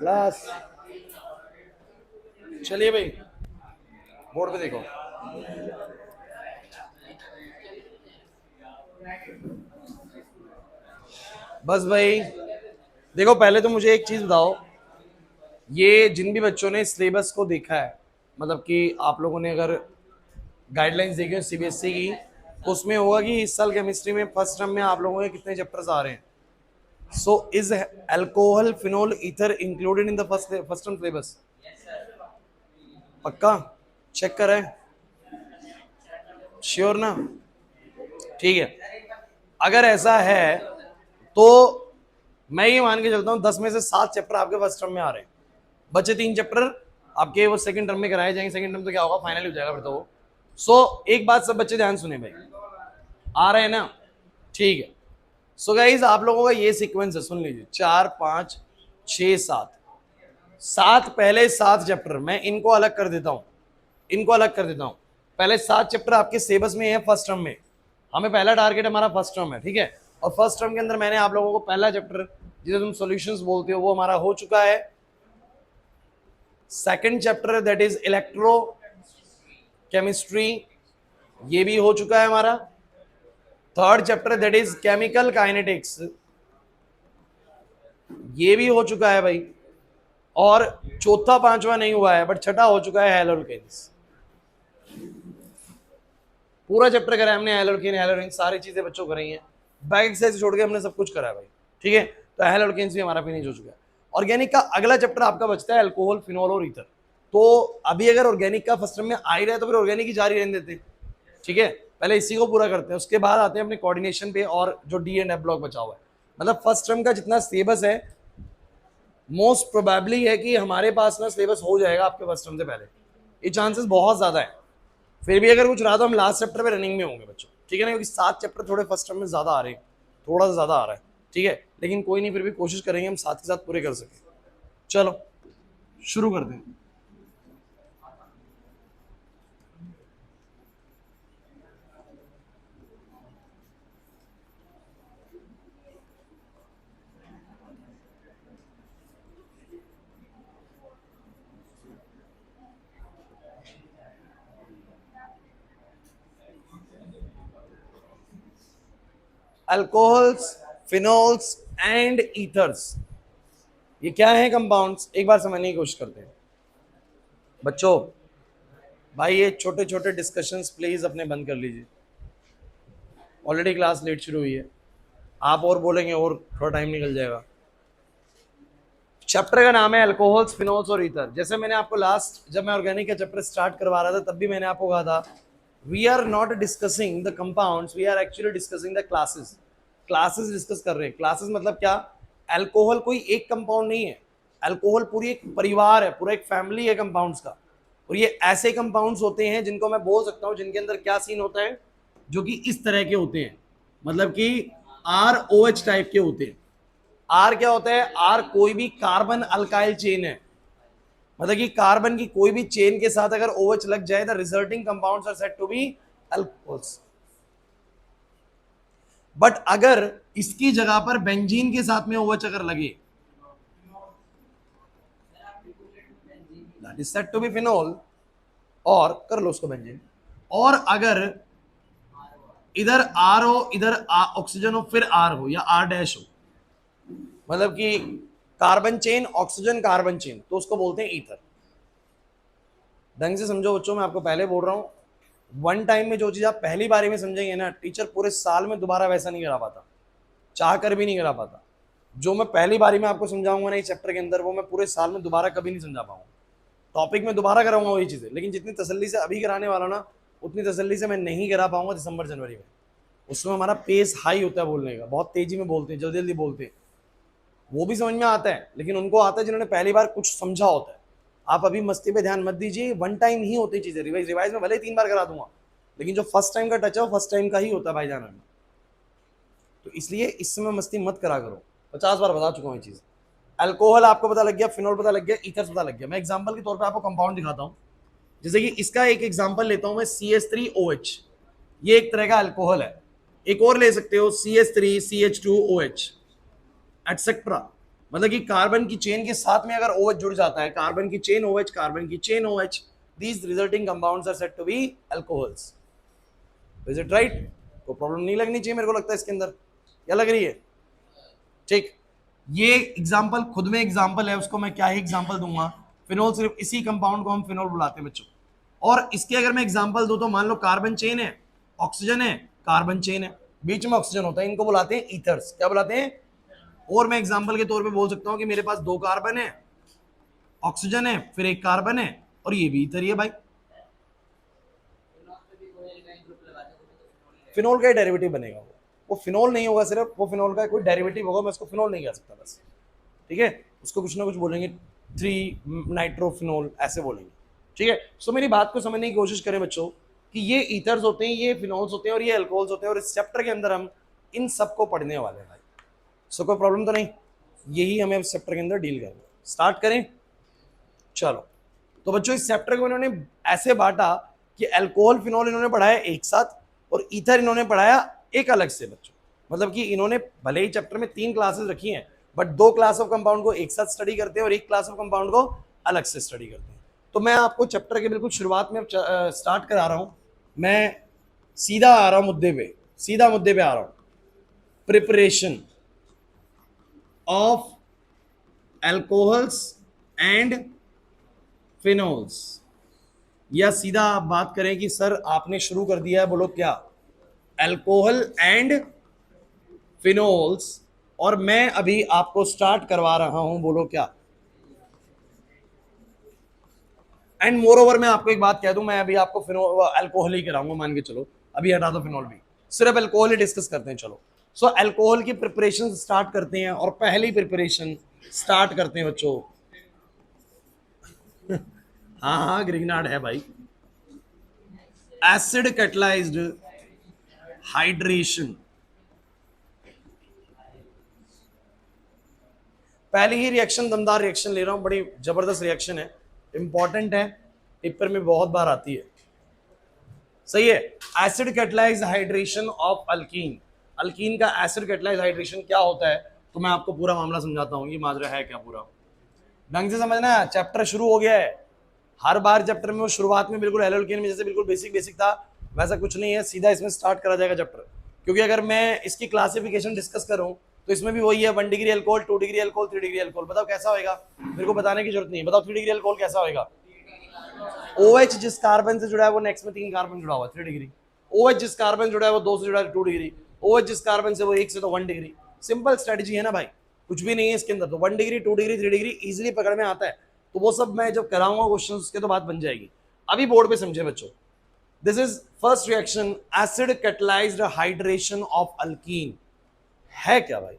Class, चलिए भाई board पे देखो। बस भाई देखो, पहले तो मुझे एक चीज बताओ, ये जिन भी बच्चों ने सिलेबस को देखा है, मतलब कि आप लोगों ने अगर गाइडलाइंस देखी हो सीबीएसई की, तो उसमें होगा कि इस साल केमिस्ट्री में फर्स्ट टर्म में आप लोगों के कितने चैप्टर्स आ रहे हैं। So is alcohol phenol ether included in the first term syllabus? पक्का? चेक करें, श्योर ना? ठीक है, अगर ऐसा है तो मैं ये मान के चलता हूँ 10 में से 7 चैप्टर आपके फर्स्ट टर्म में आ रहे हैं, बचे 3 चैप्टर आपके वो सेकंड टर्म में कराए जाएंगे। सेकंड टर्म तो क्या होगा, फाइनल हो जाएगा फिर तो वो। सो एक बात सब बच्चे ध्यान सुने भाई, आ रहे हैं ना? ठीक है। सो गाइज आप लोगों का ये सीक्वेंस है, सुन लीजिए, 4 5 6 7। 7 पहले 7 चैप्टर मैं इनको अलग कर देता हूं, इनको अलग कर देता हूं। पहले 7 चैप्टर आपके सिलेबस में है फर्स्ट टर्म में। हमें पहला टारगेट हमारा फर्स्ट टर्म है, ठीक है। और फर्स्ट टर्म के अंदर मैंने आप लोगों को पहला चैप्टर जिसे तुम सॉल्यूशंस बोलते हो वो हमारा हो चुका है। Second chapter that is electro chemistry, ये भी हो चुका है हमारा। Third chapter that is chemical kinetics, ये भी हो चुका है भाई। और चौथा पांचवा नहीं हुआ है, बट छठा हो चुका है हेलोकेन्स। पूरा चैप्टर करा है हमने, हेलोकेन हेलोकेन सारी चीजें बच्चों कराई हैं, बैक एक्सरसाइज छोड़ के हमने सब कुछ करा है भाई, ठीक है। तो हेलोकेन्स भी हमारा फिनिश हो चुका है। ऑर्गेनिक का अगला चैप्टर आपका बचता है अल्कोहल फिनोल और ईथर। तो अभी अगर ऑर्गेनिक का फर्स्ट टर्म में आ ही रहा है तो फिर ऑर्गेनिक ही जारी रहने देते हैं, ठीक है। पहले इसी को पूरा करते हैं, उसके बाद आते हैं अपने कोऑर्डिनेशन पे और जो डी एंड एफ ब्लॉक बचा हुआ है। मतलब फर्स्ट टर्म का जितना सिलेबस है मोस्ट प्रोबेबली है कि हमारे पास ना सिलेबस हो जाएगा आपके फर्स्ट टर्म से पहले, ये चांसेस बहुत ज्यादा है। फिर भी अगर कुछ रहा तो हम लास्ट चैप्टर पे रनिंग में होंगे बच्चों, ठीक है ना, क्योंकि 7 चैप्टर थोड़े फर्स्ट टर्म में ज्यादा आ रहे हैं, थोड़ा सा ज्यादा आ रहा है, ठीक है। लेकिन कोई नहीं, फिर भी कोशिश करेंगे हम साथ के साथ पूरे कर सके। चलो शुरू करते हैं। अल्कोहल्स फिनोल्स एंड ईथर्स, ये क्या है कंपाउंड्स, एक बार समझने की कोशिश करते हैं बच्चों। भाई ये छोटे छोटे डिस्कशंस प्लीज अपने बंद कर लीजिए, ऑलरेडी क्लास लेट शुरू हुई है, आप और बोलेंगे और थोड़ा टाइम निकल जाएगा। चैप्टर का नाम है अल्कोहल्स फिनोल्स और ईथर। जैसे मैंने आपको लास्ट जब मैं ऑर्गेनिक का चैप्टर स्टार्ट करवा रहा था तब भी मैंने आपको कहा था we are not discussing the compounds, we are actually discussing the classes. Classes discuss कर रहे हैं। क्लासेस मतलब क्या, अल्कोहल कोई एक कंपाउंड नहीं है, अल्कोहल पूरी एक परिवार है, पूरा एक फैमिली है कंपाउंड्स का। और ये ऐसे कंपाउंड्स होते हैं जिनको मैं बोल सकता हूँ जिनके अंदर क्या सीन होता है, जो कि इस तरह के होते हैं, मतलब कि ROH टाइप के होते हैं। आर क्या होता है, आर कोई भी कार्बन अल्काइल चेन है, मतलब कि कार्बन की कोई भी चेन के साथ अगर OH लग जाए the resulting compounds are said to be alcohols. But अगर इसकी जगह पर बेंजीन के साथ में OH अगर लगे that is said to be phenol, और कर लो उसको बेंजीन। और अगर इधर R हो इधर ऑक्सीजन हो फिर R हो या R डैश हो, मतलब कि carbon chain oxygen carbon chain, तो उसको बोलते हैं ईथर। ढंग से समझो बच्चों, मैं आपको पहले बोल रहा हूं, वन टाइम में जो चीज आप पहली बारी में समझेंगे ना, टीचर पूरे साल में दोबारा वैसा नहीं करा पाता, चाह कर भी नहीं करा पाता। जो मैं पहली बारी में आपको समझाऊंगा ना इस चैप्टर के अंदर, वो मैं पूरे साल में दोबारा कभी नहीं समझा पाऊंगा। टॉपिक में दोबारा कराऊंगा वही चीजें, लेकिन जितनी तसल्ली से अभी कराने वाला ना, उतनी तसल्ली से मैं नहीं करा पाऊंगा दिसंबर जनवरी में। उसमें हमारा पेस हाई होता है बोलने का, बहुत तेजी में बोलते हैं, जल्दी जल्दी बोलते हैं, वो भी समझ में आता है, लेकिन उनको आता है जिन्होंने पहली बार कुछ समझा होता है। आप अभी मस्ती पे ध्यान मत दीजिए, वन टाइम ही होती चीजें, रिवाइज रिवाइज में भले ही 3 बार करा दूंगा, लेकिन जो फर्स्ट टाइम का टच है वो फर्स्ट टाइम का ही होता है भाईजान में। तो इसलिए इस समय मस्ती मत करा करो, 50 बार बता चुका हूँ ये चीज। अल्कोहल आपको पता लग गया, फिनोल पता लग गया, ईथर पता लग गया। मैं एग्जांपल के तौर पे आपको कंपाउंड दिखाता हूँ। जैसे कि इसका एक एग्जांपल लेता हूं मैं, CH3OH, ये एक तरह का अल्कोहल है। एक और ले सकते हो CH3CH2OH एटसेट्रा, मतलब कि कार्बन की चेन के साथ में अगर OH जुड़ जाता है, कार्बन की चेन OH, कार्बन की chain OH, these resulting compounds are said to be alcohols. Is it right? कोई प्रॉब्लम नहीं लगनी चाहिए मेरे को लगता है इसके अंदर, क्या लग रही है? ठीक, ये एग्जांपल खुद में एग्जांपल है, उसको मैं क्या ही एग्जांपल दूंगा। फिनोल, सिर्फ इसी कंपाउंड को हम फिनोल बुलाते हैं बच्चों। और इसके अगर मैं एग्जांपल दूं तो मान लो कार्बन चेन है, ऑक्सीजन है, कार्बन चेन है, बीच में ऑक्सीजन होता है, इनको बुलाते हैं ईथर्स। क्या बुलाते हैं? और मैं एग्जांपल के तौर पे बोल सकता हूं कि मेरे पास 2 कार्बन है, ऑक्सीजन है, फिर 1 कार्बन है, और ये भी ईथर ही है भाई। फिनोल का डेरिवेटिव बनेगा वो फिनोल नहीं होगा, सिर्फ वो फिनोल का कोई डेरिवेटिव होगा, मैं उसको फिनोल नहीं कह सकता बस, ठीक है? उसको कुछ ना कुछ बोलेंगे, 3 नाइट्रोफिनोल ऐसे बोलेंगे, ठीक है? सो मेरी बात को समझने की कोशिश करें बच्चों कि ये ईथर्स होते हैं, ये फिनोल्स होते हैं, और ये अल्कोहल्स होते हैं, और इस चैप्टर के अंदर हम इन सबको पढ़ने वाले हैं भाई। सो कोई प्रॉब्लम तो नहीं, यही हमें इस चैप्टर के अंदर डील करना है। स्टार्ट करें, चलो। तो बच्चों इस चैप्टर को इन्होंने ऐसे बांटा कि अल्कोहल फिनोल इन्होंने पढ़ाया एक साथ, और ईथर इन्होंने पढ़ाया एक अलग से बच्चों। मतलब कि इन्होंने भले ही चैप्टर में 3 क्लासेस रखी हैं, बट 2 क्लास ऑफ कंपाउंड को एक साथ स्टडी करते हैं और 1 क्लास ऑफ कंपाउंड को अलग से स्टडी करते हैं। तो मैं आपको चैप्टर के बिल्कुल शुरुआत में स्टार्ट करा रहा हूं, मैं सीधा आ रहा हूं मुद्दे पे, सीधा मुद्दे पे आ रहा हूं। Preparation of alcohols and phenols, या सीधा आप बात करें कि सर आपने शुरू कर दिया है, बोलो क्या? अल्कोहल एंड फिनोल्स, और मैं अभी आपको स्टार्ट करवा रहा हूं, बोलो क्या? एंड मोर ओवर मैं आपको एक बात कह दूं, मैं अभी आपको फिनोल अल्कोहल ही कराऊंगा, मान के चलो, अभी हटा दो फिनोल भी, सिर्फ अल्कोहल ही डिस्कस करते हैं। चलो, सो अल्कोहल की प्रिपरेशन स्टार्ट करते हैं, और पहली प्रिपरेशन स्टार्ट करते हैं बच्चों। हाँ हाँ, ग्रिग्नार्ड है भाई। एसिड कैटलाइज्ड हाइड्रेशन, पहली ही रिएक्शन दमदार रिएक्शन ले रहा हूं, बड़ी जबरदस्त रिएक्शन है, इंपॉर्टेंट है, पेपर में बहुत बार आती है, सही है? Acid catalysed hydration of alkyne. Alkyne का एसिड कैटलाइज्ड हाइड्रेशन क्या होता है, तो मैं आपको पूरा मामला समझाता हूं, ये माजरा है क्या पूरा, ढंग से समझना। चैप्टर शुरू हो गया है, हर बार चैप्टर में वो शुरुआत में बिल्कुल एल्कीन में जैसे बिल्कुल बेसिक बेसिक था, वैसा कुछ नहीं है, सीधा इसमें स्टार्ट करा जाएगा चैप्टर। क्योंकि अगर मैं इसकी क्लासिफिकेशन डिस्कस करूं तो इसमें भी वही है, 1 degree alcohol, 2 degree alcohol, 3 degree alcohol. बताओ कैसा होगा, मेरे को बताने की जरूरत नहीं है, बताओ 3 डिग्री अल्कोहल कैसा होगा? OH जिस कार्बन से जुड़ा है वो नेक्स्ट में 3 कार्बन जुड़ा हुआ है, 3 डिग्री। OH जिस कार्बन जुड़ा है वो 2 से जुड़ा है, 2 डिग्री। OH जिस कार्बन से वो 1 से, तो 1 डिग्री। सिंपल स्ट्रेटजी है ना भाई, कुछ भी नहीं है इसके अंदर। तो 1 डिग्री, 2 डिग्री, 3 डिग्री इजीली पकड़ में आता है। तो वो सब मैं जब कराऊंगा क्वेश्चन, उसके तो बात बन जाएगी। अभी बोर्ड पे समझे बच्चों, this is first reaction, acid catalysed hydration of alkyne. है क्या भाई?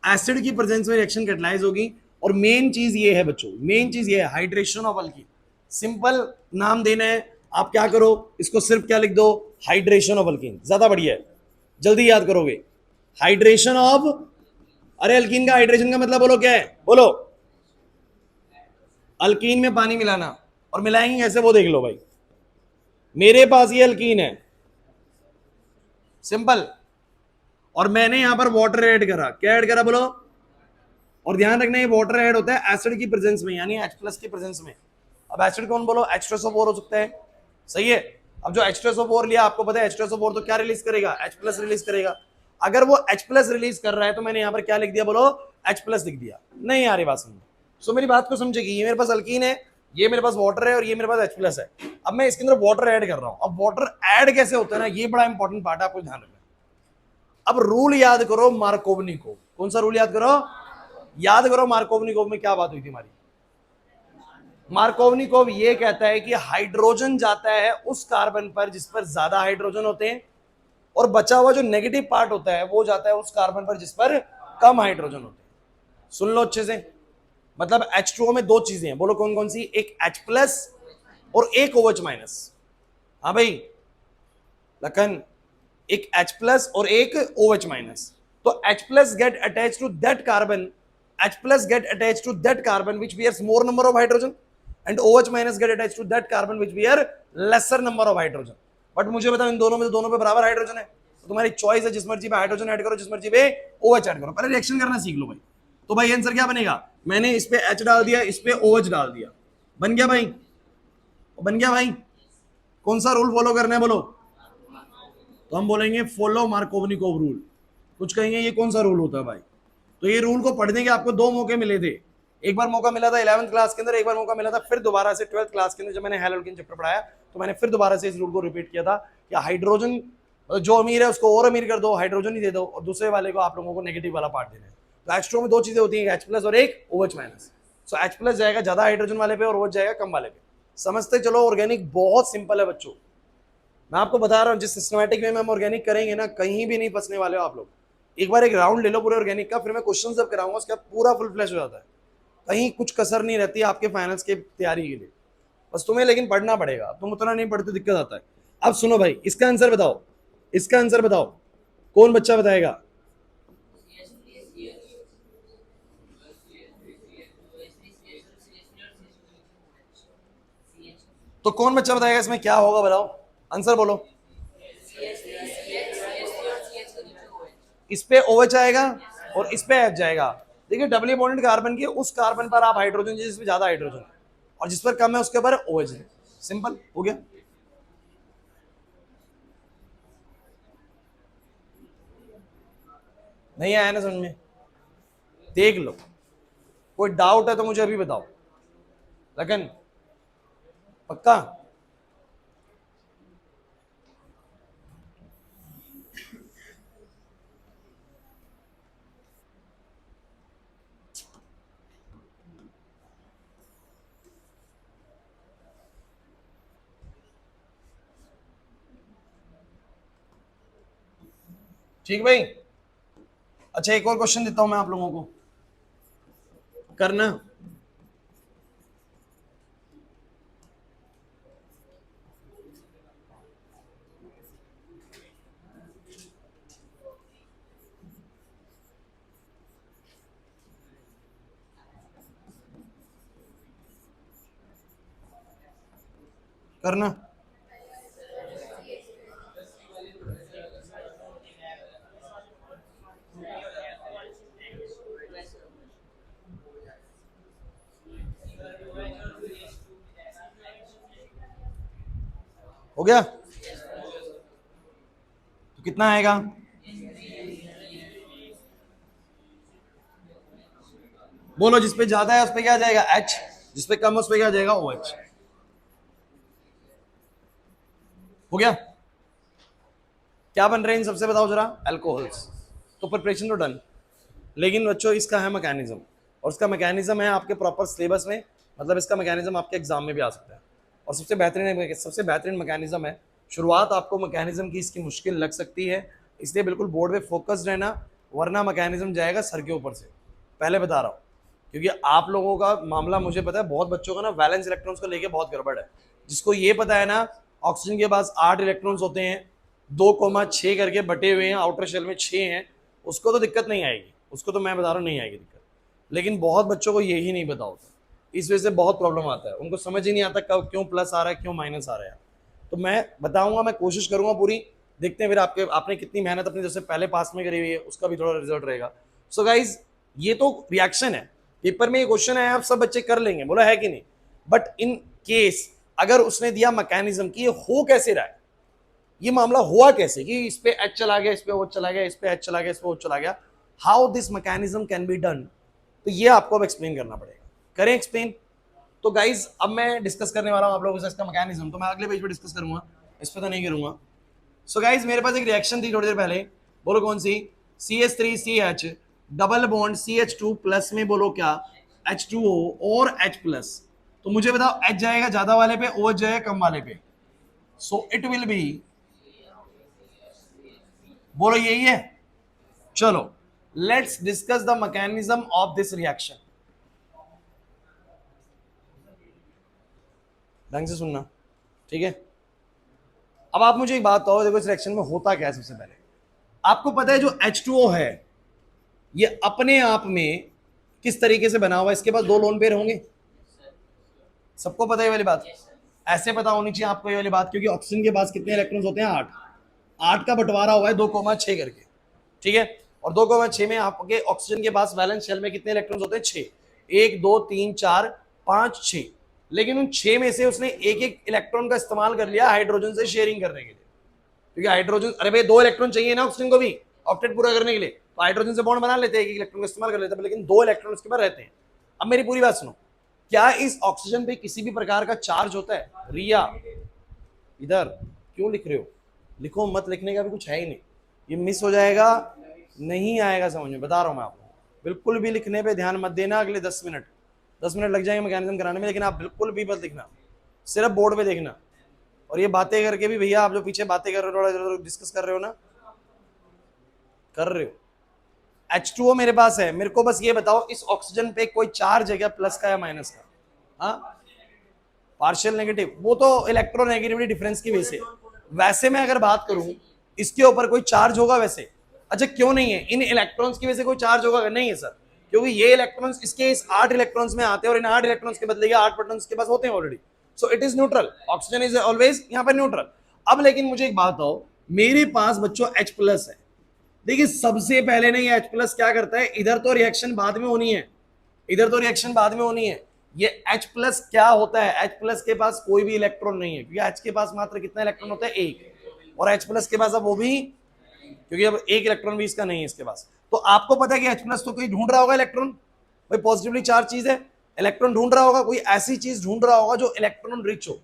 एसिड की प्रेजेंस में रिएक्शन कैटलाइज होगी, और मेन चीज ये है बच्चों, मेन चीज ये है हाइड्रेशन ऑफ अल्कीन। सिंपल नाम देना है, आप क्या करो, इसको सिर्फ क्या लिख दो, हाइड्रेशन ऑफ अल्कीन, ज्यादा बढ़िया है, जल्दी याद करोगे। हाइड्रेशन ऑफ, अरे अल्कीन का हाइड्रेशन का मतलब बोलो क्या है, बोलो। अल्कीन में पानी मिलाना, और मिलाएंगे कैसे वो देख लो भाई। मेरे पास ये अल्कीन है, सिंपल, और मैंने यहां पर वाटर ऐड करा। क्या ऐड करा बोलो? और ध्यान रखना, ये वाटर ऐड होता है एसिड की प्रेजेंस में, यानी H+ की प्रेजेंस में। अब एसिड कौन बोलो? H2SO4 हो सकता है, सही है? अब जो H2SO4 लिया, आपको पता है H2SO4 तो क्या रिलीज करेगा? H+ रिलीज करेगा। अगर वो H+ रिलीज कर रहा है तो मैंने यहां पर क्या लिख दिया बोलो? H+ लिख दिया। नहीं आ रही बात समझ? सो मेरी बात को समझेगी, ये मेरे पास अल्कीन है, ये मेरे पास वाटर है, और ये मेरे पास H+ है। अब मैं इसके अंदर वाटर ऐड कर रहा हूं। अब वाटर ऐड कैसे होता है ना, ये बड़ा इंपॉर्टेंट पार्ट है, आपको ध्यान रखना। अब रूल याद करो मार्कोवनी को, कौन सा रूल याद करो? याद करो मार्कोवनी को में क्या बात हुई थी हमारी? मार्कोवनिकोव ये कहता है कि हाइड्रोजन जाता है उस कार्बन पर जिस पर ज्यादा हाइड्रोजन होते हैं, और बचा हुआ जो नेगेटिव पार्ट होता है वो जाता है उस कार्बन पर जिस पर कम हाइड्रोजन होते हैं। सुन लो अच्छे से, मतलब H2O में दो चीजें हैं, बोलो कौन कौन सी? एक H प्लस और एक OH माइनस। हाँ भाई लखन, एक H प्लस और एक OH माइनस। तो H plus get attach to that carbon, H plus get attached to that carbon which bears more number of hydrogen, and OH minus get attached to that carbon which bear lesser number of hydrogen। But मुझे बताओ इन दोनों में, दोनों पे बराबर hydrogen है, तो तुम्हारी चॉइस है, जिस मर्जी पे हाइड्रोजन ऐड करो, जिस मर्जी पे OH ऐड करो। पहले रिएक्शन करना सीख लो भाई। तो भाई आंसर क्या बनेगा? मैंने इस पे H डाल दिया, इस पे OH डाल दिया, बन गया भाई, बन गया भाई। कौन सा रूल फॉलो करना है बोलो? तो हम बोलेंगे फॉलो मार्कोवनिकोव रूल। कुछ कहेंगे ये कौन सा रूल होता है भाई? तो ये रूल को पढ़ने के आपको दो मौके मिले थे। एक बार मौका मिला था 11th क्लास के अंदर, एक बार मौका मिला था फिर दोबारा से 12th क्लास के अंदर, जब मैंने हैलोल्केन चैप्टर पढ़ाया तो मैंने फिर दोबारा से इस रूल को रिपीट किया था कि हाइड्रोजन जो अमीर है उसको और अमीर कर दो, हाइड्रोजन ही दे दो, और दूसरे वाले को आप लोगों को नेगेटिव वाला पार्ट देना है। तो H2O में दो चीजें होती हैं, H प्लस और एक OH माइनस। सो H प्लस जाएगा ज्यादा हाइड्रोजन वाले पे और OH जाएगा कम वाले पे। समझते चलो, ऑर्गेनिक बहुत सिंपल है बच्चों, मैं आपको बता रहा हूँ जिस सिस्टमैटिक वे में हम ऑर्गेनिक करेंगे ना, कहीं भी नहीं फंसने वाले हो आप लोग। एक बार एक राउंड ले लो पूरे ऑर्गेनिक का, फिर मैं क्वेश्चन जब कराऊंगा उसका पूरा फुल फ्लैश हो जाता है, कहीं कुछ कसर नहीं रहती आपके फाइनल्स के तैयारी के लिए। बस तुम्हें लेकिन पढ़ना पड़ेगा, तुम उतना नहीं पढ़ते दिक्कत आता है। अब सुनो भाई, इसका आंसर बताओ, इसका आंसर बताओ, कौन बच्चा बताएगा? तो कौन बच्चा बताएगा इसमें क्या होगा? बताओ आंसर बोलो। इस पे OH आएगा और इस पे H जाएगा। देखिए डबली बॉन्डेड कार्बन की उस कार्बन पर आप हाइड्रोजन जिसमें ज्यादा हाइड्रोजन और जिस पर कम है उसके ऊपर OH है। सिंपल हो गया। नहीं आया ना समझ में? देख लो, कोई डाउट है तो मुझे अभी बताओ। लगन पक्का? ठीक भाई। अच्छा एक और क्वेश्चन देता हूं मैं आप लोगों को, करना। करना हो गया? तो कितना आएगा? बोलो, जिस पे ज्यादा है उस पे क्या जाएगा H, जिस पे कम है उस पे क्या जाएगा OH। हो गया? क्या बन रहे हैं इन सबसे बताओ जरा? अल्कोहल्स। तो प्रिपरेशन तो डन, लेकिन बच्चों इसका है मैकेनिज्म, और इसका मैकेनिज्म है आपके प्रॉपर सिलेबस में, मतलब इसका मैकेनिज्म आपके एग्जाम में भी आ सकता है, और सबसे बेहतरीन मैकेनिज्म है। शुरुआत आपको मैकेनिज्म की इसकी मुश्किल लग सकती है, इसलिए बिल्कुल बोर्ड पे फोकस्ड रहना, वरना मैकेनिज्म जाएगा सर के ऊपर से, पहले बता रहा हूँ। क्योंकि आप लोगों का मामला मुझे पता है, बहुत बच्चों का ना वैलेंस इलेक्ट्रॉन्स को लेके बहुत गड़बड़ है। जिसको ये पता है ना ऑक्सीजन के पास 8 इलेक्ट्रॉन्स होते हैं, 2,6 करके बटे हुए हैं, आउटर शेल में 6 हैं, उसको तो दिक्कत नहीं आएगी, उसको तो मैं बता रहा हूँ नहीं आएगी दिक्कत। लेकिन बहुत बच्चों को यही नहीं पता होता, इस वजह से बहुत प्रॉब्लम आता है, उनको समझ ही नहीं आता कब क्यों प्लस आ रहा है क्यों माइनस आ रहा है। तो मैं बताऊंगा, मैं कोशिश करूंगा पूरी, देखते हैं फिर आपने कितनी मेहनत अपनी जैसे पहले पास में करी हुई है उसका भी थोड़ा रिजल्ट रहेगा। सो गाइज ये तो रिएक्शन है, पेपर में ये क्वेश्चन है आप सब बच्चे कर लेंगे, बोला है कि नहीं? बट इन केस अगर उसने दिया मैकेनिज्म कि ये हो कैसे रहा है, ये मामला हुआ कैसे कि इस पे H चला गया, इस पे OH चला गया, इस पे H चला गया, इस पे OH चला गया, how this mechanism can be done, तो ये आपको अब एक्सप्लेन करना पड़ेगा। करें एक्सप्लेन? तो गाइज अब मैं डिस्कस करने वाला हूं आप लोगों से इसका मैकेनिज्म, तो मैं अगले पेज पे डिस्कस करूंगा, इस पे तो नहीं करूंगा। सो गाइज मेरे पास एक रिएक्शन थी थोड़ी देर पहले, बोलो कौन सी? CH3CH double bond CH2 plus में बोलो क्या H2O और H प्लस, तो मुझे बताओ H जाएगा ज्यादा वाले पे, OH जाएगा कम वाले पे, सो इट विल बी, बोलो यही है। चलो let's discuss the mechanism of this reaction. ढंग से सुनना, ठीक है। अब आप मुझे एक बात कहो, देखो इस रिएक्शन में होता क्या है। सबसे पहले आपको पता है जो H2O है ये अपने आप में किस तरीके से बना हुआ है, इसके पास दो लोन पेयर होंगे, सबको पता है ये वाली बात। ऐसे पता होनी चाहिए आपको ये वाली बात, क्योंकि ऑक्सीजन के पास कितने इलेक्ट्रॉन्स होते हैं, 8। 8 का बंटवारा हुआ है 2,6 करके, ठीक है। और 2,6 में आपके ऑक्सीजन के पास वैलेंस शेल में कितने इलेक्ट्रॉन्स होते हैं, 6। 1 2 3 4 5 6। लेकिन उन 6 में से उसने एक एक इलेक्ट्रॉन का इस्तेमाल कर लिया हाइड्रोजन से शेयरिंग करने के लिए, क्योंकि हाइड्रोजन, अरे भाई 2 इलेक्ट्रॉन चाहिए ना ऑक्सीजन को भी ऑक्टेट पूरा करने के लिए, तो हाइड्रोजन से बॉन्ड बना लेते हैं, एक इलेक्ट्रॉन का इस्तेमाल कर लेते हैं, लेकिन 2 इलेक्ट्रॉन उसके पास रहते हैं। अब मेरी पूरी बात सुनो, क्या इस ऑक्सीजन पे किसी भी प्रकार का चार्ज होता है? रिया इधर क्यों लिख रहे हो, लिखो मत, लिखने का भी कुछ है ही नहीं, ये मिस हो जाएगा, नहीं आएगा समझ में, बता रहा हूं मैं आपको। बिल्कुल भी लिखने पे ध्यान मत देना, अगले 10 मिनट लग जाएंगे मैकेनिज्म कराने में, लेकिन आप बिल्कुल भी मत लिखना, सिर्फ बोर्ड पे देखना। और ये बातें करके भी भैया, आप जो पीछे बातें कर रहे हो, थोड़ा डिस्कस कर रहे हो ना, कर रहे हो। H2O मेरे पास है, मेरे को बस ये बताओ इस ऑक्सीजन पे कोई चार्ज है क्या, प्लस का या माइनस का? हाँ, पार्शियल नेगेटिव, वो तो इलेक्ट्रोनेगेटिविटी डिफरेंस की वजह से। वैसे मैं अगर बात करूं इसके ऊपर कोई चार्ज होगा वैसे? अच्छा क्यों नहीं है, इन इलेक्ट्रॉन्स की वजह से कोई चार्ज होगा? नहीं है सर, क्योंकि ये इलेक्ट्रॉन्स इसके इस 8 इलेक्ट्रॉन्स में आते हैं, और इन 8 इलेक्ट्रॉन्स के बदले 8 प्रोटॉन्स के पास होते हैं already, so it is neutral, oxygen is always यहाँ पर न्यूट्रल। अब लेकिन मुझे एक बात बताओ, मेरे पास बच्चों H+ है, देखिए सबसे पहले ना ये H+ क्या करता है, इधर तो रिएक्शन बाद में होनी है, इधर तो रिएक्शन बाद में होनी है, ये H+ क्या होता है, H+ के पास कोई भी इलेक्ट्रॉन नहीं है, क्योंकि H के पास मात्र कितना इलेक्ट्रॉन होता है, 1, और H+ के पास अब वो भी, क्योंकि अब 1 इलेक्ट्रॉन भी इसका नहीं है इसके पास। तो आपको पता है कि H+ तो कोई ढूंढ रहा होगा इलेक्ट्रॉन, भाई पॉजिटिवली चार्ज चीज है, इलेक्ट्रॉन ढूंढ रहा होगा, कोई ऐसी चीज ढूंढ रहा होगा जो इलेक्ट्रॉन रिच हो,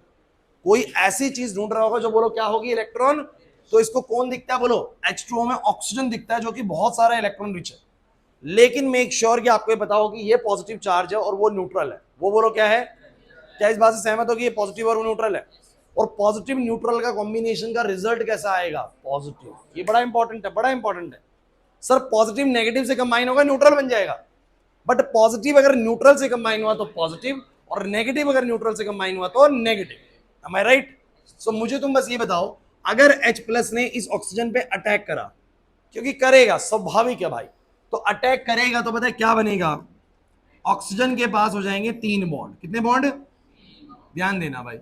कोई ऐसी चीज ढूंढ रहा होगा जो, बोलो क्या होगी, इलेक्ट्रॉन। तो इसको कौन दिखता है, बोलो H2O में ऑक्सीजन दिखता है, जो कि बहुत सारा इलेक्ट्रॉन रिच है। लेकिन मेक श्योर कि आपको ये पता हो कि ये पॉजिटिव चार्ज है और वो न्यूट्रल है, वो बोलो क्या है, क्या इस बात से सहमत हो कि ये पॉजिटिव और वो न्यूट्रल है? और पॉजिटिव न्यूट्रल का कॉम्बिनेशन का रिजल्ट कैसा आएगा, पॉजिटिव। ये बड़ा इंपॉर्टेंट है, बड़ा इंपॉर्टेंट है सर, पॉजिटिव नेगेटिव से कंबाइन होगा न्यूट्रल बन जाएगा, बट पॉजिटिव अगर न्यूट्रल से कंबाइन हुआ तो पॉजिटिव, और नेगेटिव अगर न्यूट्रल से कंबाइन हुआ तो नेगेटिव। एम आई राइट? सो मुझे तुम बस ये बताओ, अगर H+ ने इस ऑक्सीजन पे अटैक करा, क्योंकि करेगा, स्वाभाविक है भाई, तो अटैक करेगा तो पता है क्या बनेगा, ऑक्सीजन के पास हो जाएंगे 3 बॉन्ड, कितने बॉन्ड, ध्यान देना भाई,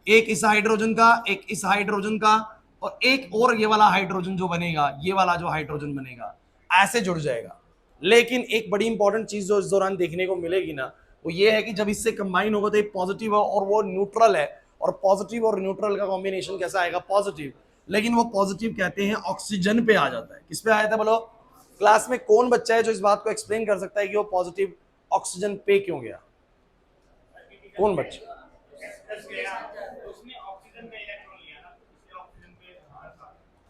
एक इस हाइड्रोजन का, एक इस हाइड्रोजन का, और एक और ये वाला हाइड्रोजन जो बनेगा, ये वाला जो हाइड्रोजन बनेगा, ऐसे जुड़ जाएगा। लेकिन एक बड़ी इंपॉर्टेंट चीज जो इस दौरान देखने को मिलेगी ना, वो ये है कि जब इससे कंबाइन होगा तो ये पॉजिटिव है और वो न्यूट्रल है, और पॉजिटिव और न्यूट्रल का कॉम्बिनेशन कैसा आएगा, पॉजिटिव। लेकिन वो पॉजिटिव कहते हैं ऑक्सीजन पे आ जाता है, किस पे आया था बोलो? क्लास में कौन बच्चा है जो इस बात को एक्सप्लेन कर सकता है कि वो पॉजिटिव ऑक्सीजन पे क्यों गया? कौन बच्चा?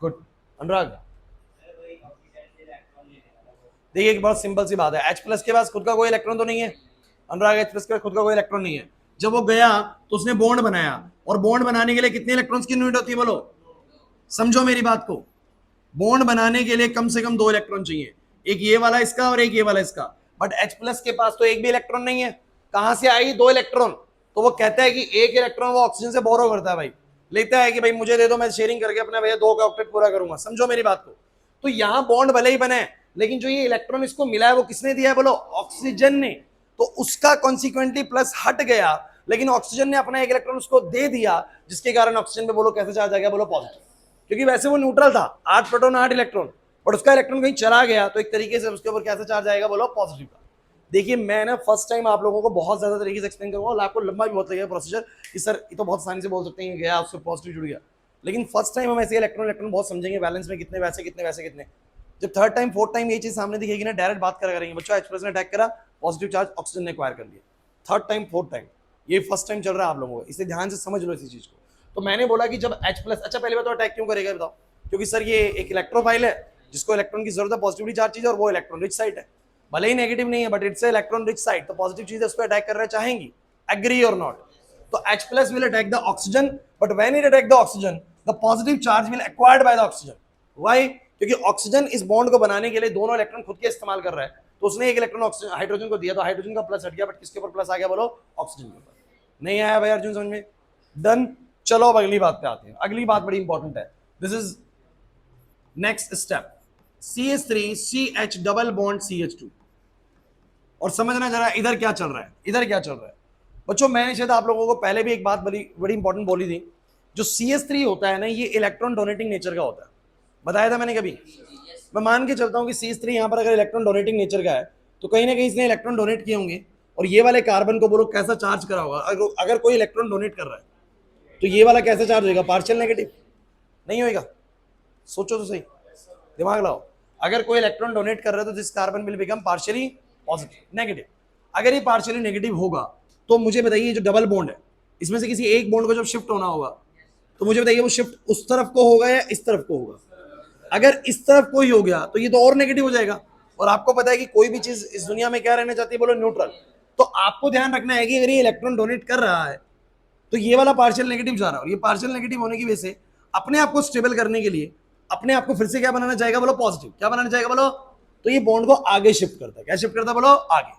गुड, अनुराग। देखिए एक बहुत सिंपल सी बात है, H+ के पास खुद का कोई इलेक्ट्रॉन तो नहीं है, अनुराग H+ के पास खुद का कोई इलेक्ट्रॉन नहीं है। जब वो गया तो उसने बॉन्ड बनाया, और बॉन्ड बनाने के लिए कितने इलेक्ट्रॉन्स की नीड होती है बोलो? समझो मेरी बात को, बॉन्ड बनाने के लिए कम से कम 2 इलेक्ट्रॉन चाहिए, एक ये वाला इसका और एक ये वाला इसका, बट H+ के पास तो एक भी इलेक्ट्रॉन नहीं है, कहां से आई 2 इलेक्ट्रॉन? तो वो कहता है कि एक इलेक्ट्रॉन वो ऑक्सीजन से बोरो करता है भाई, लेता है कि भाई मुझे दे दो, मैं शेयरिंग करके अपना भैया 2 का ऑक्टेट पूरा करूंगा, समझो मेरी बात को। तो यहां बॉन्ड भले ही बने, लेकिन जो ये इलेक्ट्रॉन इसको मिला है वो किसने दिया है बोलो? ऑक्सीजन ने। तो उसका कॉन्सिक्वेंटली प्लस हट गया, लेकिन ऑक्सीजन ने अपना एक इलेक्ट्रॉन उसको दे दिया, जिसके कारण ऑक्सीजन पे बोलो कैसे चार्ज आ गया, बोलो पॉजिटिव, क्योंकि वैसे वो न्यूट्रल था, 8 प्रोटॉन 8 इलेक्ट्रॉन, बट उसका इलेक्ट्रॉन कहीं चला गया, तो एक तरीके से उसके ऊपर कैसे चार्ज आएगा, बोलो पॉजिटिव का। देखिए मैं ना फर्स्ट टाइम आप लोगों को बहुत ज्यादा तरीके से एक्सप्लेन करूंगा, और आपको लंबा भी बहुत लगेगा प्रोसीजर कि सर ये तो बहुत आसानी से बोल सकते हैं गया उससे पॉजिटिव जुड़ गया, लेकिन फर्स्ट टाइम हम ऐसे इलेक्ट्रॉन बहुत समझेंगे, बैलेंस में कितने वैसे कितने वैसे कितने। जब थर्ड टाइम फोर्थ टाइम ये चीज सामने दिखेगी ना, डायरेक्ट बात करेंगे बच्चों, H+ ने अटैक करा, पॉजिटिव चार्ज ऑक्सीजन ने एक्वायर कर लिया, थर्ड टाइम फोर्थ टाइम, ये फर्स्ट टाइम चल रहा है आप लोगों को, इसे ध्यान से समझ लो इसी चीज को। तो मैंने बोला कि जब H+, अच्छा पहले बताओ अटैक क्यों करेगा बताओ? क्योंकि सर ये एक इलेक्ट्रोफाइल है, जिसको इलेक्ट्रॉन की जरूरत है, पॉजिटिवली चार्ज चीज है, और वो इलेक्ट्रॉन रिच साइट है, भले ही नेगेटिव नहीं है but it's electron rich site, तो पॉजिटिव चीज है उस पर अटैक कर रहा है, चाहेंगी, एग्री और नॉट? तो H plus will attack the oxygen, but when it attack the oxygen, the positive charge will acquired by the oxygen. Why? क्योंकि ऑक्सीजन इस बॉन्ड को बनाने के लिए दोनों इलेक्ट्रॉन खुद के इस्तेमाल कर रहा है, तो उसने एक इलेक्ट्रॉन ऑक्सीजन हाइड्रोजन को दिया, तो हाइड्रोजन का प्लस हट गया, बट किसके ऊपर प्लस आ गया बोलो? ऑक्सीजन के ऊपर। नहीं आया भाई अर्जुन समझ में? डन। चलो अब अगली बात पे आते हैं। अगली बात बड़ी इंपॉर्टेंट है। This is next step. CH3CH double bond CH2। और समझना जरा इधर क्या चल रहा है, इधर क्या चल रहा है बच्चों। मैंने शायद आप लोगों को पहले भी एक बात बड़ी बड़ी इंपॉर्टेंट बोली थी, जो CH3 होता है ना, ये इलेक्ट्रॉन डोनेटिंग नेचर का होता है। बताया था मैंने कभी? मैं मान के चलता हूं कि CH3 यहां पर अगर इलेक्ट्रॉन डोनेटिंग नेचर का है, तो कहीं ना कहीं इसने इलेक्ट्रॉन डोनेट किए होंगे, और ये वाले कार्बन को बोलो कैसा चार्ज करा होगा। अगर कोई इलेक्ट्रॉन डोनेट कर रहा है, तो ये वाला कैसा चार्ज होगा? पार्शियल नेगेटिव नहीं होगा? सोचो तो सही, दिमाग लगाओ। अगर कोई इलेक्ट्रॉन डोनेट कर रहा है, तो this carbon will become partially positive negative. अगर ये पार्शियली नेगेटिव होगा, तो मुझे बताइए जो डबल बॉन्ड है, इसमें से किसी एक बॉन्ड को जब शिफ्ट होना होगा, तो मुझे बताइए वो शिफ्ट उस तरफ को होगा या इस तरफ को होगा? अगर इस तरफ को ही हो गया, तो ये तो और नेगेटिव हो जाएगा। और आपको पता है कि कोई भी चीज इस दुनिया में क्या रहना चाहती है बोलो? न्यूट्रल। तो आपको ध्यान रखना है कि अगर ये इलेक्ट्रॉन डोनेट कर रहा है, तो ये वाला पार्शियल नेगेटिव जा रहा है, और ये पार्शियल नेगेटिव होने की वजह से अपने आप को स्टेबल करने के लिए अपने आप को फिर से क्या बनाना चाहेगा बोलो? पॉजिटिव। क्या बनाना चाहेगा बोलो? तो ये बॉन्ड को आगे शिफ्ट करता है। क्या शिफ्ट करता है बोलो? आगे।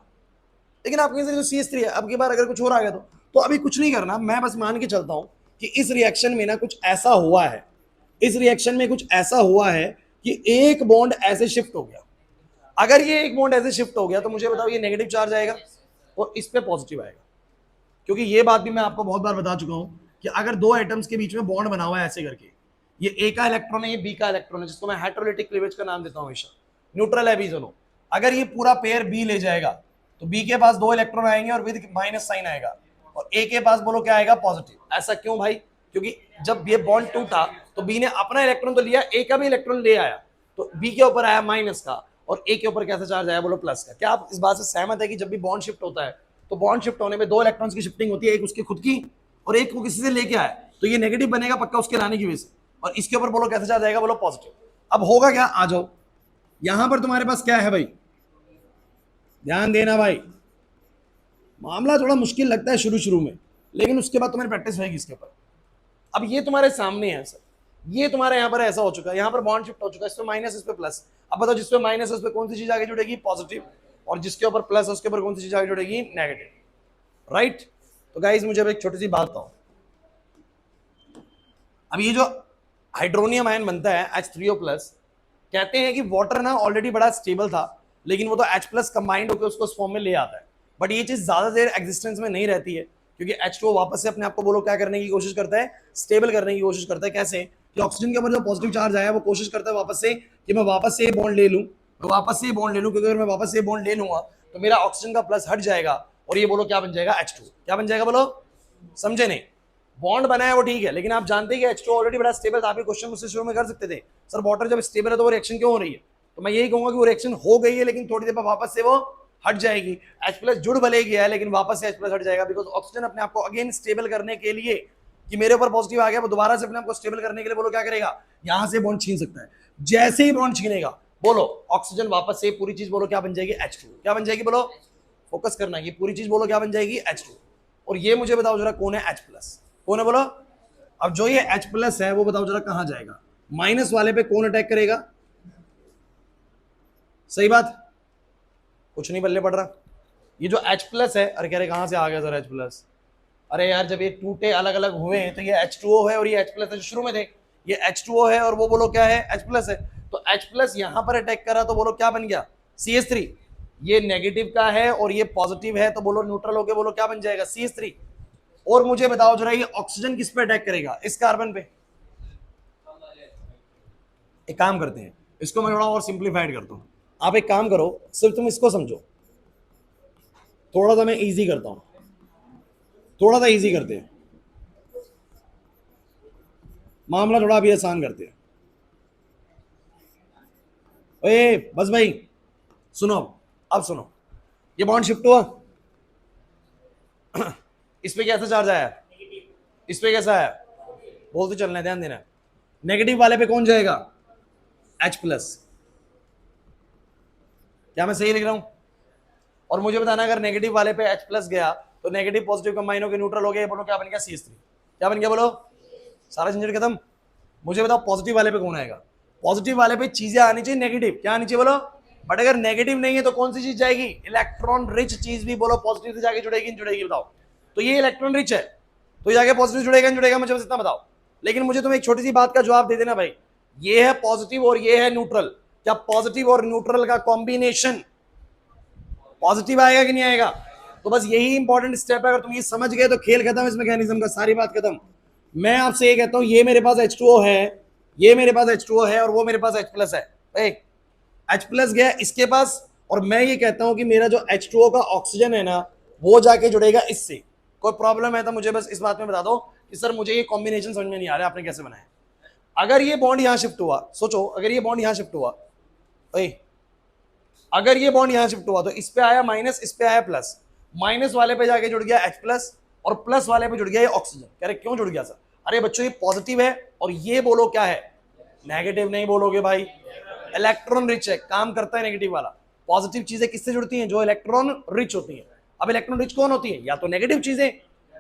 लेकिन आप कहीं से CH3 है, अब की बार अगर कुछ और आ गया तो अभी कुछ नहीं करना। मैं बस मान के चलता हूं कि इस रिएक्शन में ना कुछ ऐसा हुआ है, इस रिएक्शन में कुछ ऐसा हुआ है कि एक बॉन्ड ऐसे शिफ्ट हो गया। अगर ये एक बॉन्ड ऐसे शिफ्ट हो गया, तो मुझे बताओ ये नेगेटिव चार्ज आएगा और इस पे पॉजिटिव आएगा। क्योंकि ये बात भी मैं आपको बहुत बार बता चुका हूं कि अगर दो एटम्स के बीच में बॉन्ड बना हुआ है ऐसे करके, ये ए का इलेक्ट्रॉन है, ये बी का इलेक्ट्रॉन है, जिसको मैं हेटेरोलिटिक क्लीवेज का नाम देता हूं हमेशा। न्यूट्रल है बी दोनों। अगर ये पूरा पेयर बी ले जाएगा, तो बी के पास दो इलेक्ट्रॉन आएंगे और विद माइनस साइन आएगा, और ए के पास बोलो क्या आएगा? पॉजिटिव। ऐसा क्यों भाई? क्योंकि जब ये बॉन्ड टूटा, तो बी ने अपना इलेक्ट्रॉन तो लिया, ए का भी इलेक्ट्रॉन ले आया, तो बी के ऊपर आया माइनस का, और ए के ऊपर कैसा चार्ज आया बोलो? प्लस का। क्या आप इस बात से सहमत है कि जब भी बॉन्ड शिफ्ट होता है, तो बॉन्ड शिफ्ट होने में दो इलेक्ट्रॉन्स की शिफ्टिंग होती है, एक उसकी खुद की और एक को किसी से लेके आया, तो ये नेगेटिव बनेगा पक्का उसके लाने की वजह से, और इसके ऊपर बोलो कैसा चार्ज आएगा बोलो? पॉजिटिव। अब होगा क्या? आ जाओ यहां पर, तुम्हारे पास क्या है भाई? ध्यान देना भाई, मामला थोड़ा मुश्किल लगता है शुरू शुरू में, लेकिन उसके बाद तुम्हारी प्रैक्टिस होगी इसके ऊपर। अब ये तुम्हारे सामने है सर, ये तुम्हारे यहाँ पर ऐसा हो चुका है, यहाँ पर बॉन्ड शिफ्ट हो चुका है, इस पे माइनस इस पे प्लस। अब बताओ जिसपे माइनस है उस पे कौन सी चीज आगे जुड़ेगी? पॉजिटिव। और जिसके ऊपर प्लस है उसके ऊपर कौन सी चीज आगे जुड़ेगी? नेगेटिव। राइट। तो गाइस मुझे अब एक छोटी सी बात बताओ, अब ये जो हाइड्रोनियम आयन बनता है H3O+, कहते हैं कि वाटर ना ऑलरेडी बड़ा स्टेबल था, लेकिन वो तो H+ कंबाइंड होकर उसको उस फॉर्म में ले आता है। बट ये चीज ज्यादा देर एग्जिस्टेंस में नहीं रहती है, क्योंकि H2O वापस से अपने आप को बोलो क्या करने की कोशिश करता है? स्टेबल करने की कोशिश करता है। कैसे? कि ऑक्सीजन के ऊपर जो पॉजिटिव चार्ज आया, वो कोशिश करता है वापस से कि मैं वापस से ये बॉन्ड ले लूं, मैं वापस से ये बॉन्ड ले लूं, क्योंकि अगर मैं वापस से ये बॉन्ड ले लूंगा, तो मेरा ऑक्सीजन का प्लस हट जाएगा, और ये बोलो क्या बन जाएगा? H2। क्या बन जाएगा बोलो? समझे नहीं? बॉन्ड बना है वो ठीक है, लेकिन आप जानते हैं कि H2O ऑलरेडी बड़ा स्टेबल था। आप ये क्वेश्चन मुझसे शुरू में कर सकते थे, सर वाटर जब स्टेबल है तो वो रिएक्शन क्यों हो रही है? तो मैं यही कहूंगा कि वो रिएक्शन हो गई है, लेकिन थोड़ी देर बाद वापस से वो हट जाएगी। H+ जुड़ भले गया है, लेकिन वापस से H+ हट जाएगा, बिकॉज ऑक्सीजन अपने आप को अगेन स्टेबल करने के लिए, कि मेरे ऊपर पॉजिटिव आ गया, वो दोबारा से अपने आप को स्टेबल करने के लिए बोलो क्या करेगा? यहां से बॉन्ड छीन सकता है। जैसे ही बॉन्ड छीनेगा, बोलो ऑक्सीजन वापस से पूरी चीज बोलो क्या बन जाएगी? H2। क्या बन जाएगी बोलो? फोकस करना, ये पूरी चीज बोलो क्या बन जाएगी? H2। और ये मुझे बताओ जरा कौन है H+? कौन है बोलो? अब जो ये H+ है वो बताओ जरा कहां जाएगा? माइनस वाले पे कौन अटैक करेगा? सही बात, कुछ नहीं बल्ले पड़ रहा। ये जो H+ है, अरे कह रहे कहां से आ गया सर H+? अरे यार जब ये टूटे अलग अलग हुए तो ये H2O है और ये H+ है, जो शुरू में थे ये H2O है और वो बोलो क्या है? H+ है। तो H+ यहां पर अटैक करा तो बोलो क्या बन गया? CH3। ये नेगेटिव का है और ये पॉजिटिव है, तो बोलो न्यूट्रल हो गया, बोलो क्या बन जाएगा? CH3। और मुझे बताओ जरा ये ऑक्सीजन किस पे अटैक करेगा? इस कार्बन पे। एक काम करते हैं, इसको मैं थोड़ा और सिंप्लीफाइड करता हूं। आप एक काम करो, सिर्फ तुम इसको समझो, थोड़ा सा मैं इजी करता हूं, थोड़ा सा इजी करते हैं, मामला थोड़ा अभी आसान करते हैं। ओए बस भाई सुनो, अब सुनो, ये बॉन्ड शिफ्ट हुआ, इस पे कैसा चार्ज आया? इस पे कैसा आया? बोलते चलना है, ध्यान देना। नेगेटिव वाले पे कौन जाएगा? H+। क्या मैं सही लिख रहा हूं? और मुझे बताना अगर नेगेटिव वाले पे H+ गया तो नेगेटिव पॉजिटिव कंबाइन होकर न्यूट्रल हो गया, बोलो क्या बन गया CH3। क्या बन गया बोलो, सारा झंझट खत्म। मुझे बताओ पॉजिटिव वाले पे कौन आएगा, पॉजिटिव वाले पे चीजें आनी चाहिए नेगेटिव, क्या आनी चाहिए बोलो। बट अगर नेगेटिव नहीं है तो कौन सी चीज जाएगी, इलेक्ट्रॉन रिच चीज भी बोलो पॉजिटिव से जाके जुड़ेगी, जुड़ेगी बताओ। तो ये इलेक्ट्रॉन रिच है तो जाके पॉजिटिव जुड़ेगा, जुड़ेगा, मुझे बस इतना बताओ। लेकिन मुझे तुम एक छोटी सी बात का जवाब दे देना भाई, ये है पॉजिटिव और ये है न्यूट्रल, क्या पॉजिटिव और न्यूट्रल का कॉम्बिनेशन पॉजिटिव आएगा कि नहीं आएगा। तो बस यही इंपॉर्टेंट स्टेप है, अगर तुम ये समझ गए तो खेल खत्म इस मैकेनिज्म का, सारी बात खत्म। मैं आपसे ये कहता हूं, ये मेरे पास H2O है, ये मेरे पास H2O है और वो मेरे पास H+ है, H+ गया इसके पास, और मैं ये कहता हूं कि मेरा जो H2O का ऑक्सीजन है ना वो जाके जुड़ेगा इससे। कोई प्रॉब्लम है तो मुझे बस इस बात में बता दो कि सर मुझे ये कॉम्बिनेशन समझ में नहीं आ रहा आपने कैसे बनाया। अगर ये बॉन्ड यहां शिफ्ट हुआ, सोचो अगर ये बॉन्ड यहां शिफ्ट हुआ, अगर ये बॉन्ड यहां शिफ्ट हुआ तो इस पे आया माइनस, इस पे आया प्लस, माइनस वाले पे जाके जुड़ गया H+ और प्लस वाले पे जुड़ गया ये ऑक्सीजन। कह रहे क्यों जुड़ गया सर, अरे बच्चों ये पॉजिटिव है और ये बोलो क्या है नेगेटिव, नहीं बोलोगे भाई, इलेक्ट्रॉन रिच है, काम करता है नेगेटिव वाला। पॉजिटिव चीजें किससे जुड़ती हैं, जो इलेक्ट्रॉन रिच होती हैं। अब इलेक्ट्रॉन रिच कौन होती है, या तो नेगेटिव चीजें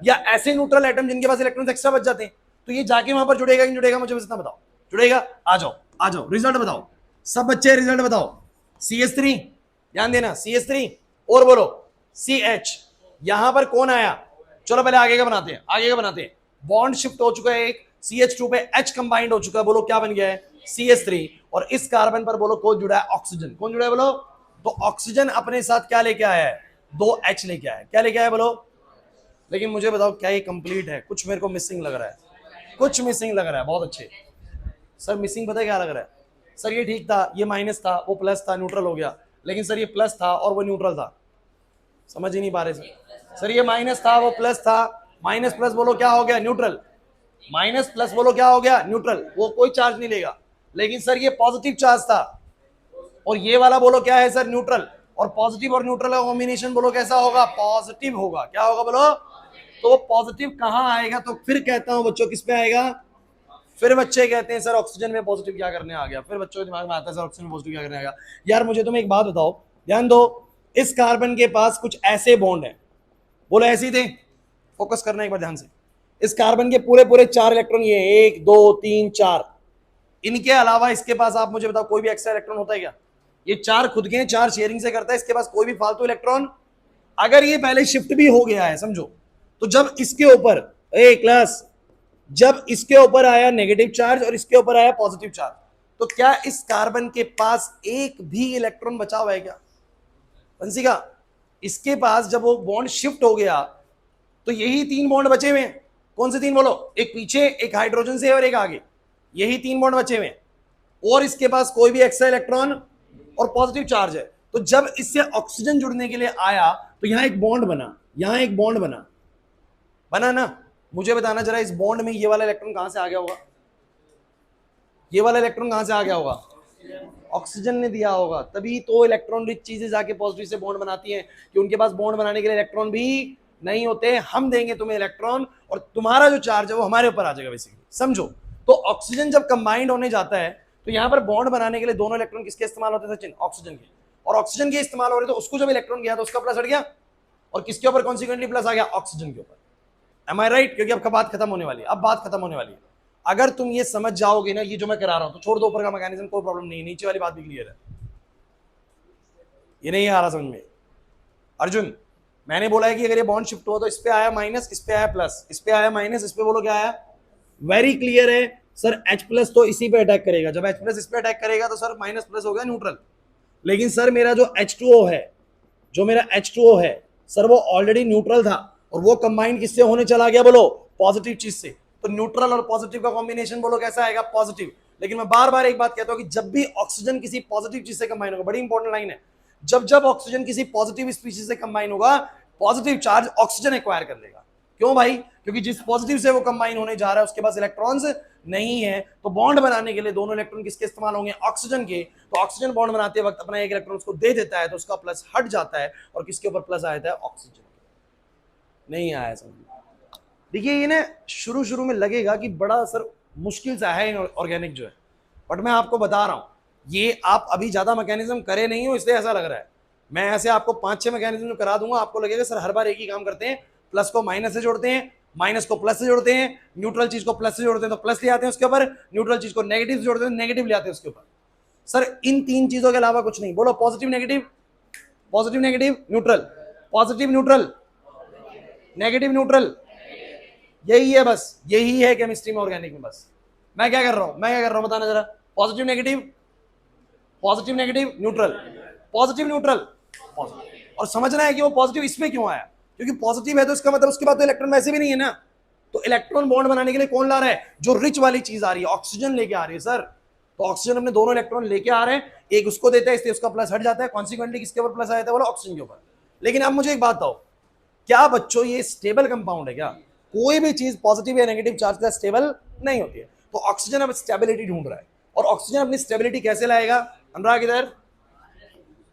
या ऐसे न्यूट्रल एटम जिनके पास इलेक्ट्रॉन एक्स्ट्रा बच जाते हैं। तो ये जाके वहां पर जुड़ेगा कि जुड़ेगा, मुझे बस इतना बताओ। जुड़ेगा, आ जाओ आ जाओ, रिजल्ट बताओ सब बच्चे, रिजल्ट बताओ। CH3, ध्यान देना CH3 और बोलो CH, यहां पर कौन आया, चलो पहले आगे का बनाते हैं, आगे का बनाते हैं। बॉन्ड शिफ्ट हो चुका है, एक CH2 पे H कंबाइंड हो चुका है, बोलो क्या बन गया है CH3, और इस कार्बन पर बोलो कौन जुड़ा है, ऑक्सीजन। कौन जुड़ा है बोलो, तो ऑक्सीजन अपने साथ क्या लेके आया है, 2 H लेके आया है, क्या लेके आया बोलो। लेकिन मुझे बताओ क्या ये कंप्लीट है, कुछ मेरे को मिसिंग लग रहा है, कुछ मिसिंग लग रहा है, बहुत अच्छे सर। मिसिंग पता है क्या लग रहा है सर, ये ठीक था, ये माइनस था, वो प्लस था, न्यूट्रल हो गया। लेकिन सर ये प्लस था और वो न्यूट्रल था, समझ ही नहीं पा रहे सर। ये माइनस था, वो प्लस था, माइनस प्लस बोलो क्या हो गया न्यूट्रल, माइनस प्लस बोलो क्या हो गया न्यूट्रल, वो कोई चार्ज नहीं लेगा। लेकिन सर ये पॉजिटिव चार्ज था और ये वाला बोलो क्या है सर न्यूट्रल, और पॉजिटिव और न्यूट्रल का कॉम्बिनेशन बोलो कैसा होगा, पॉजिटिव होगा। क्या होगा बोलो, तो पॉजिटिव कहां आएगा, तो फिर कहता हूं बच्चों किस पे आएगा, फिर बच्चे कहते हैं सर ऑक्सीजन में पॉजिटिव क्या करने आ गया, फिर बच्चों के दिमाग में आता है सर ऑक्सीजन में पॉजिटिव क्या करने आ गया। यार मुझे तुम एक बात बताओ, ध्यान दो, इस कार्बन के पास कुछ ऐसे बॉन्ड है, बोलो ऐसे ही थे, फोकस करना एक बार ध्यान से। इस कार्बन के पूरे पूरे 4 इलेक्ट्रॉन, ये 1 2 3 4, इनके अलावा इसके पास आप मुझे बताओ कोई भी एक्स्ट्रा इलेक्ट्रॉन होता है क्या। ये 4 खुद के 4 शेयरिंग से करता है, इसके पास कोई भी फालतू इलेक्ट्रॉन, अगर ये पहले शिफ्ट भी हो गया है समझो, तो जब इसके ऊपर क्लास, जब इसके ऊपर आया नेगेटिव चार्ज और इसके ऊपर आया पॉजिटिव चार्ज, तो क्या इस कार्बन के पास एक भी इलेक्ट्रॉन बचा हुआ है क्या बंसी का। इसके पास जब वो बॉन्ड शिफ्ट हो गया तो यही 3 बॉन्ड बचे हुए हैं, कौन से 3 बोलो, एक पीछे, एक हाइड्रोजन से और एक आगे, यही 3 बॉन्ड बचे हुए हैं, और इसके पास कोई भी एक्स्ट्रा इलेक्ट्रॉन और पॉजिटिव चार्ज है। तो जब इससे ऑक्सीजन जुड़ने के लिए आया तो यहां एक बॉन्ड बना, यहां एक बॉन्ड बना ना। मुझे बताना जरा इस बॉन्ड में ये वाला इलेक्ट्रॉन कहां से आ गया होगा, ये वाला इलेक्ट्रॉन कहां से आ गया होगा, ऑक्सीजन ने दिया होगा। तभी तो इलेक्ट्रॉन रिच चीजें जाके पॉजिटिव से बॉन्ड बनाती हैं, कि उनके पास बॉन्ड बनाने के लिए इलेक्ट्रॉन भी नहीं होते। हम देंगे तुम्हें इलेक्ट्रॉन और तुम्हारा जो चार्ज है वो हमारे ऊपर आ जाएगा बेसिकली, समझो। तो ऑक्सीजन जब कंबाइंड होने जाता है तो यहाँ पर बॉन्ड बनाने के लिए दोनों इलेक्ट्रॉन किसके इस्तेमाल होते थे, ऑक्सीजन के, और ऑक्सीजन के इस्तेमाल हो रहे, तो उसको जब इलेक्ट्रॉन गया तो उसका प्लस हट गया, और किसके ऊपर कॉन्सिक्वेंटली प्लस आ गया, ऑक्सीजन के ऊपर। एम आई राइट, क्योंकि अब बात खत्म होने वाली है, अब बात खत्म होने वाली है। अगर तुम ये समझ जाओगे ना, ये जो मैं करा रहा हूं, तो छोड़ दो ऊपर का मैकेनिज्म, कोई प्रॉब्लम नहीं, नीचे वाली बात भी क्लियर है। ये नहीं आ रहा समझ में अर्जुन, मैंने बोला है कि अगर ये बॉन्ड शिफ्ट हुआ तो इस पे आया माइनस, इस पे आया प्लस, इस पे आया माइनस, इस पे बोलो क्या आया, वेरी क्लियर है सर। H+ तो इसी पे अटैक करेगा, जब H+ इस पे अटैक करेगा तो सर माइनस प्लस हो गया न्यूट्रल। लेकिन सर मेरा जो H2O है, जो मेरा H2O है सर, वो ऑलरेडी न्यूट्रल था और वो कंबाइन किससे होने चला गया बोलो, पॉजिटिव चीज से। तो न्यूट्रल और पॉजिटिव का कॉम्बिनेशन बोलो कैसा आएगा, पॉजिटिव। लेकिन मैं बार बार एक बात कहता हूं कि जब भी ऑक्सीजन किसी पॉजिटिव चीज से कंबाइन होगा, बड़ी इंपॉर्टेंट लाइन है, जब जब ऑक्सीजन किसी पॉजिटिव स्पीशीज से कंबाइन होगा, पॉजिटिव चार्ज ऑक्सीजन एक्वायर कर लेगा। क्यों भाई, क्योंकि जिस पॉजिटिव से वो कंबाइन होने जा रहा है उसके पास इलेक्ट्रॉन्स नहीं है, तो बॉन्ड बनाने के लिए दोनों इलेक्ट्रॉन किसके इस्तेमाल होंगे, ऑक्सीजन के। तो ऑक्सीजन बॉन्ड बनाते वक्त अपना एक इलेक्ट्रॉन उसको दे देता है, तो उसका प्लस हट जाता है, और किसके ऊपर प्लस आ जाता है, ऑक्सीजन। नहीं आया समझ। देखिए ये ना शुरू में लगेगा कि बड़ा सर मुश्किल सा है ऑर्गेनिक जो है, बट मैं आपको बता रहा हूं, ये आप अभी ज्यादा मैकेनिज्म करे नहीं हो इसलिए ऐसा लग रहा है। मैं ऐसे आपको 5-6 मैकेनिज्म करा दूंगा, आपको लगेगा सर हर बार एक ही काम करते हैं, प्लस को माइनस से जोड़ते हैं, माइनस को प्लस से जोड़ते हैं, न्यूट्रल चीज को प्लस से जोड़ते हैं तो प्लस ले आते हैं उसके ऊपर, न्यूट्रल चीज को नेगेटिव से जोड़ते हैं नेगेटिव ले आते हैं उसके ऊपर। सर इन तीन चीजों के अलावा कुछ नहीं। बोलो positive negative, positive negative neutral, positive neutral, negative neutral, यही है बस, यही है केमिस्ट्री में ऑर्गेनिक में। बस मैं क्या कर रहा हूं, मैं क्या कर रहा हूं बताना जरा। Positive negative, positive negative neutral, positive neutral, और समझना है कि वो पॉजिटिव इसमें क्यों आया, क्योंकि पॉजिटिव है तो इसका मतलब उसके बाद तो इलेक्ट्रॉन वैसे भी नहीं है ना। तो इलेक्ट्रॉन बॉन्ड बनाने के लिए कौन ला रहा है, जो रिच वाली चीज आ रही है, ऑक्सीजन लेके आ रही है सर। तो ऑक्सीजन अपने दोनों इलेक्ट्रॉन लेके आ रहे हैं, एक उसको देता है इसलिए उसका प्लस हट जाता है, कॉन्सिक्वेंटली किसके ऊपर प्लस आया था, बोलो ऑक्सीजन के ऊपर। लेकिन अब मुझे एक बात बताओ, क्या बच्चों ये स्टेबल कंपाउंड है क्या? कोई भी चीज पॉजिटिव या नेगेटिव चार्ज का स्टेबल नहीं होती है। तो ऑक्सीजन अब स्टेबिलिटी ढूंढ रहा है, और ऑक्सीजन अपनी स्टेबिलिटी कैसे लाएगा, अनुराग इधर।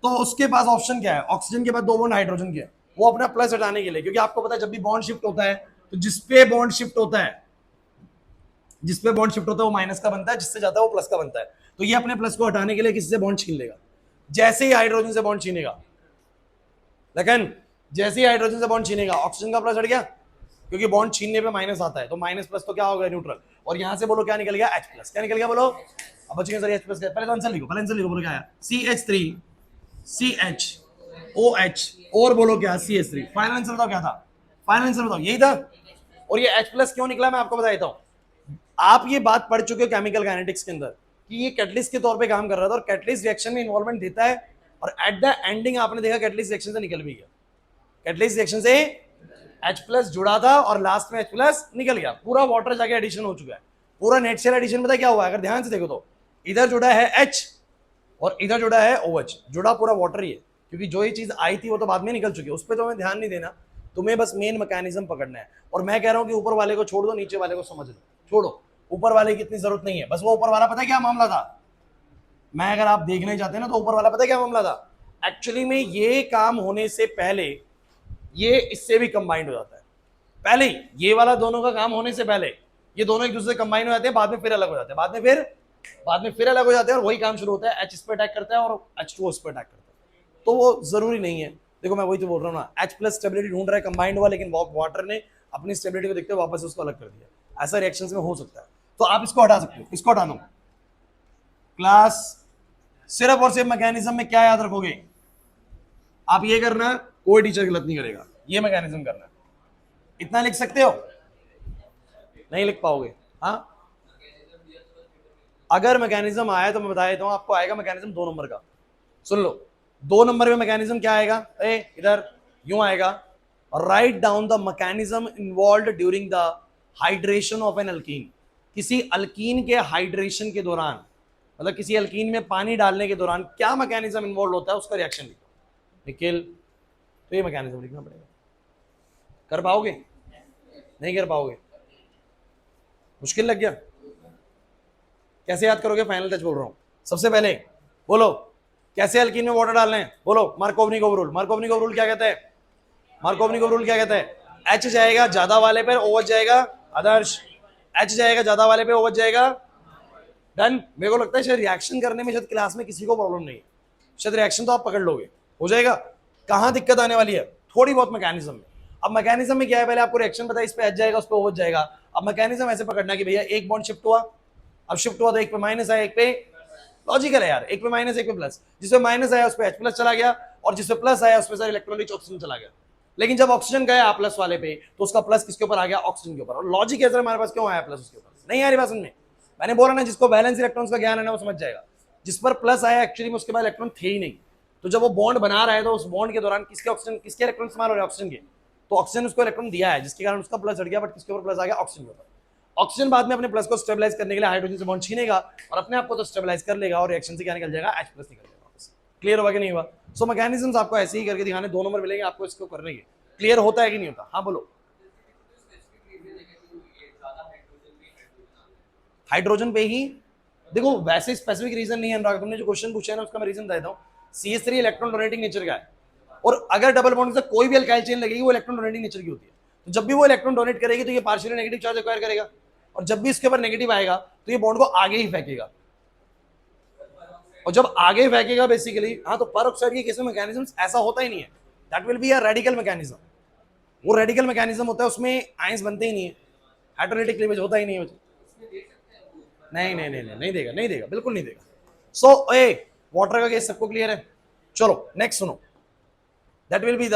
तो उसके पास ऑप्शन क्या है, ऑक्सीजन के पास दो बॉन्ड हाइड्रोजन के, वो अपना प्लस हटाने के लिए, क्योंकि आपको पता है जब भी बॉन्ड शिफ्ट होता है तो जिसपे बॉन्ड शिफ्ट होता है, जिसपे बॉन्ड शिफ्ट होता है वो माइनस का बनता है, जिससे जाता है वो प्लस का बनता है। तो ये अपने प्लस को हटाने के लिए किसी से बॉन्ड छीन लेगा, जैसे ही हाइड्रोजन से बॉन्ड छीनेगा, लेकिन जैसे ही हाइड्रोजन से बॉन्ड छीनेगा ऑक्सीजन का प्लस हट गया, क्योंकि बॉन्ड छीनने पे माइनस आता है, तो माइनस प्लस तो क्या हो गया, न्यूट्रल। और यहां से बोलो क्या निकल गया, H प्लस। क्या निकल गया बोलो, अब बच्चे सर H प्लस, पहले तो आंसर लिखो, पहले आंसर लिखो, बोलो क्या है, CH3 CHOH, और बोलो क्या, CH3। फाइनल आंसर बताओ क्या था, फाइनल आंसर बताओ, यही था। और ये H प्लस क्यों निकला मैं आपको बता देता हूं। आप ये बात पढ़ चुके हो केमिकल काइनेटिक्स के अंदर कि ये कैटलिस्ट के तौर पे काम कर रहा था, और कैटलिस्ट रिएक्शन में इन्वॉल्वमेंट देता है, और एट द एंडिंग आपने देखा कैटलिस्ट रिएक्शन से निकल भी गया। कैटलिस्ट रिएक्शन से H प्लस जुड़ा था और लास्ट में H प्लस निकल गया, पूरा वाटर जाके एडिशन हो चुका है, पूरा नेट शेल एडिशन। पता क्या हुआ, अगर ध्यान से देखो तो इधर जुड़ा है H और इधर जुड़ा है OH, जुड़ा पूरा वाटर ही है, क्योंकि जो ये चीज आई थी वो तो बाद में निकल चुकी है, उस पर तो हमें ध्यान नहीं देना, तुम्हें बस मेन मैकेनिज्म पकड़ना है। और मैं कह रहा हूं कि ऊपर वाले को छोड़ दो, नीचे वाले को समझ लो, छोड़ो, ऊपर वाले की इतनी जरूरत नहीं है। बस वो ऊपर वाला पता है क्या मामला था, मैं अगर आप देखने जाते हैं ना तो ऊपर वाला पता है क्या मामला था, एक्चुअली में ये काम होने से पहले ये इससे भी कंबाइंड हो जाता है, पहले ही ये वाला दोनों का काम होने से पहले ये दोनों एक दूसरे से कंबाइन हो जाते हैं, बाद में फिर अलग हो जाते हैं, बाद में फिर अलग हो जाते हैं, और वही काम शुरू होता है, H इस पे अटैक करता है और H2O इस पे अटैक करता है। तो वो जरूरी नहीं है। देखो मैं वही तो बोल रहा हूँ ना, H प्लस स्टेबिलिटी ढूंढ रहा है कंबाइंड हुआ, लेकिन वाटर ने अपनी स्टेबिलिटी को देखते हुए वापस उसको अलग कर दिया। ऐसा रिएक्शंस में हो सकता है, तो आप इसको हटा सकते हो, इसको हटा दो। क्लास सिर्फ और सिर्फ मैकेनिज्म में क्या याद रखोगे, आप ये करना, कोई टीचर गलत नहीं करेगा, ये मैकेनिज्म करना, इतना लिख सकते हो, नहीं लिख पाओगे। हाँ अगर मैकेनिज्म आया तो मैं बता देता हूं आपको, आएगा मैकेनिज्म 2 नंबर का, सुन लो 2 नंबर में मैकेनिज्म क्या आएगा, इधर यूं आएगा, right down the mechanism involved during the hydration of an alkene. किसी अल्कीन के हाइड्रेशन के दौरान, मतलब किसी अल्कीन में पानी डालने के दौरान क्या मैकेनिज्म इन्वॉल्व होता है उसका रिएक्शन लिखो, निखिल। तो ये मैकेनिज्म लिखना पड़ेगा, कर पाओगे, नहीं कर पाओगे, मुश्किल लग गया, कैसे याद करोगे, फाइनल टच बोल रहा हूं। सबसे पहले बोलो कैसे अल्कीन में वाटर डालना है, बोलो मार्कोवनिकोव रूल। मार्कोवनिकोव रूल क्या कहता है, मार्कोवनिकोव रूल क्या कहता है, H जाएगा ज्यादा वाले पर, OH जाएगा, आदर्श H जाएगा ज्यादा वाले पे, OH जाएगा, डन। मेरे को लगता है शायद रिएक्शन करने में शायद क्लास में किसी को प्रॉब्लम नहीं है, शायद रिएक्शन तो आप पकड़ लोगे, हो जाएगा। कहां दिक्कत आने वाली है, थोड़ी बहुत मैकेनिज्म में। अब मैकेनिज्म में क्या है, पहले आपको रिएक्शन पता है, इस पे H जाएगा उस पे OH जाएगा। अब मैकेनिज्म ऐसे पकड़ना कि भैया एक बॉन्ड शिफ्ट हुआ, अब शिफ्ट हुआ तो एक पे माइनस आया, एक पे, लॉजिकल है यार, एक पे माइनस एक पे प्लस, जिसपे माइनस आया उस पे H प्लस चला गया, और जिसपे प्लस आया उस पे सारे इलेक्ट्रॉन रिच ऑक्सीजन चला गया। लेकिन जब ऑक्सीजन गया प्लस वाले पे तो उसका प्लस किसके ऊपर आ गया, ऑक्सीजन के ऊपर। और लॉजिक है सर हमारे पास क्यों आया प्लस उसके ऊपर, नहीं आ रही बात समझ में। मैंने बोला ना जिसको वैलेंस इलेक्ट्रॉन्स का ज्ञान है ना वो समझ जाएगा, जिस पर प्लस आया एक्चुअली में उसके बाद इलेक्ट्रॉन थे ही नहीं, तो जब वो बॉन्ड बना रहा है तो उस बॉन्ड के दौरान किसके ऑक्सीजन, किसके इलेक्ट्रॉन इस्तेमाल हो रहे हैं, ऑक्सीजन के, तो ऑक्सीजन उसको इलेक्ट्रॉन दिया है जिसके कारण उसका प्लस हट गया, बट किसके ऊपर प्लस आ गया, ऑक्सीजन के ऊपर। ऑक्सीजन बाद में अपने प्लस को स्टेबलाइज करने के लिए हाइड्रोजन से बॉन्ड छीनेगा और अपने आप को तो स्टेबलाइज कर लेगा, और रिएक्शन से क्या निकल जाएगा, H प्लस निकल जाएगा वापस। क्लियर हुआ कि नहीं हुआ। सो मैकेनिज्म्स आपको ऐसे ही करके दिखाने, 2 नंबर मिलेंगे आपको इसको करने के। क्लियर होता है कि नहीं होता, हाँ बोलो। हाइड्रोजन पे ही देखो, वैसे स्पेसिफिक रीजन नहीं है अनुराग, तुमने जो क्वेश्चन पूछा है ना उसका मैं रीजन देता हूँ। CH3 इलेक्ट्रॉन डोनेटिंग नेचर का है, और अगर डबल बॉन्ड से कोई भी अल्काइल चेन लगेगी वो इलेक्ट्रॉन डोनेटिंग नेचर की होती है। तो जब भी वो इलेक्ट्रॉन डोनेट करेगी तो ये पार्शियली नेगेटिव चार्ज एक्वायर करेगा, और जब भी इसके ऊपर नेगेटिव आएगा तो ये बॉन्ड को आगे ही फेंकेगा, और जब आगे फेंकेगा बेसिकली, हाँ, तो पर ऑक्साइड के केस में मैकेनिज्म ऐसा होता ही नहीं है, that will be a radical mechanism, वो रेडिकल मैकेनिज्म होता है, उसमें आयंस बनते ही नहीं है, हाइड्रोलाइटिक क्लीवेज होता ही नहीं है। नहीं नहीं नहीं नहीं, नहीं देगा, नहीं देगा, बिल्कुल नहीं देगा। सो ए वाटर का केस सबको क्लियर है? चलो नेक्स्ट सुनो, दैट विल बी द,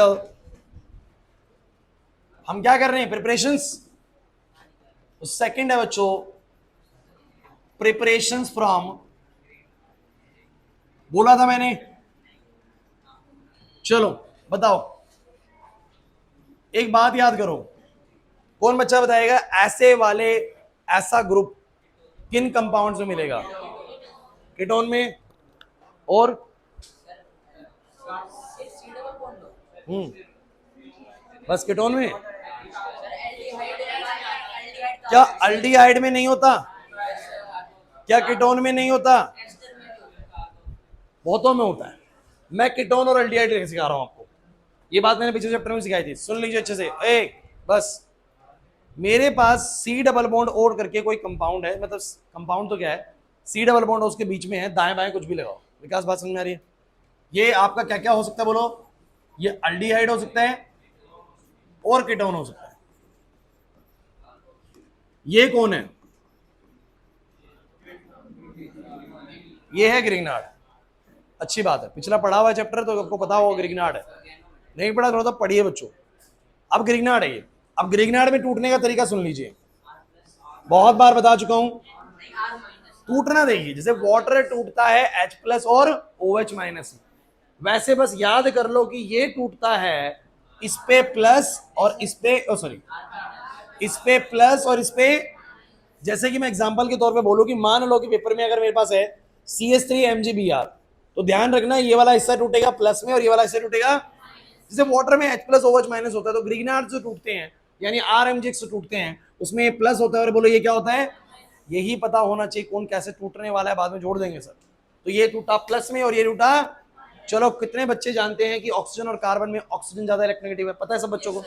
हम क्या कर रहे हैं, प्रिपरेशंस। सेकंड है बच्चों प्रिपरेशंस फ्रॉम, बोला था मैंने। चलो बताओ, एक बात याद करो, कौन बच्चा बताएगा ऐसे वाले, ऐसा ग्रुप किन कंपाउंड्स में मिलेगा? कीटोन में और बस कीटोन में? क्या अल्डिहाइड में नहीं होता? क्या कीटोन में नहीं होता? बहुतों में होता है। मैं कीटोन और अल्डिहाइड सिखा रहा हूं आपको, ये बात मैंने पिछले चैप्टर में सिखाई थी, सुन लीजिए अच्छे से। बस मेरे पास सी डबल बॉन्ड और करके कोई कंपाउंड है, मतलब कंपाउंड तो क्या है, सी डबल बॉन्ड उसके बीच में है, दाएं बाएं कुछ भी लगाओ। विकास बात समझ में आ रही है? ये आपका क्या क्या हो सकता है बोलो? ये अल्डिहाइड हो सकता है और कीटोन हो सकता है। ये कौन है? ये है ग्रिग्नार्ड। अच्छी बात है, पिछला पढ़ा हुआ चैप्टर तो आपको पता होगा ग्रिग्नार्ड है, नहीं पढ़ा थोड़ा तो पढ़िए बच्चों। अब ग्रिग्नार्ड है ये। अब ग्रिग्नार्ड में टूटने का तरीका सुन लीजिए, बहुत बार बता चुका हूं। टूटना देखिए, जैसे वाटर टूटता है H+ और OH- में, वैसे बस याद कर लो कि ये टूटता है इस पे प्लस और इस पे, सॉरी, इस पे प्लस और इस पे। जैसे कि मैं एग्जांपल के तौर पे बोलूं कि मान लो कि पेपर में अगर मेरे पास है CH3MgBr, तो ध्यान रखना ये वाला हिस्सा टूटेगा प्लस में और ये वाला हिस्सा टूटेगा, जैसे वाटर में H+ OH- होता है, तो ग्रिग्नार्ड जो टूटते हैं यानी RMgX टूटते हैं, उसमें प्लस होता है। और बोलो ये क्या होता है? यही पता होना चाहिए कौन कैसे टूटने वाला है, बाद में जोड़ देंगे सर। तो ये टूटा प्लस में और ये टूटा, चलो कितने बच्चे जानते हैं कि ऑक्सीजन और कार्बन में ऑक्सीजन ज्यादा इलेक्ट्रोनेगेटिव है? पता है सब बच्चों को?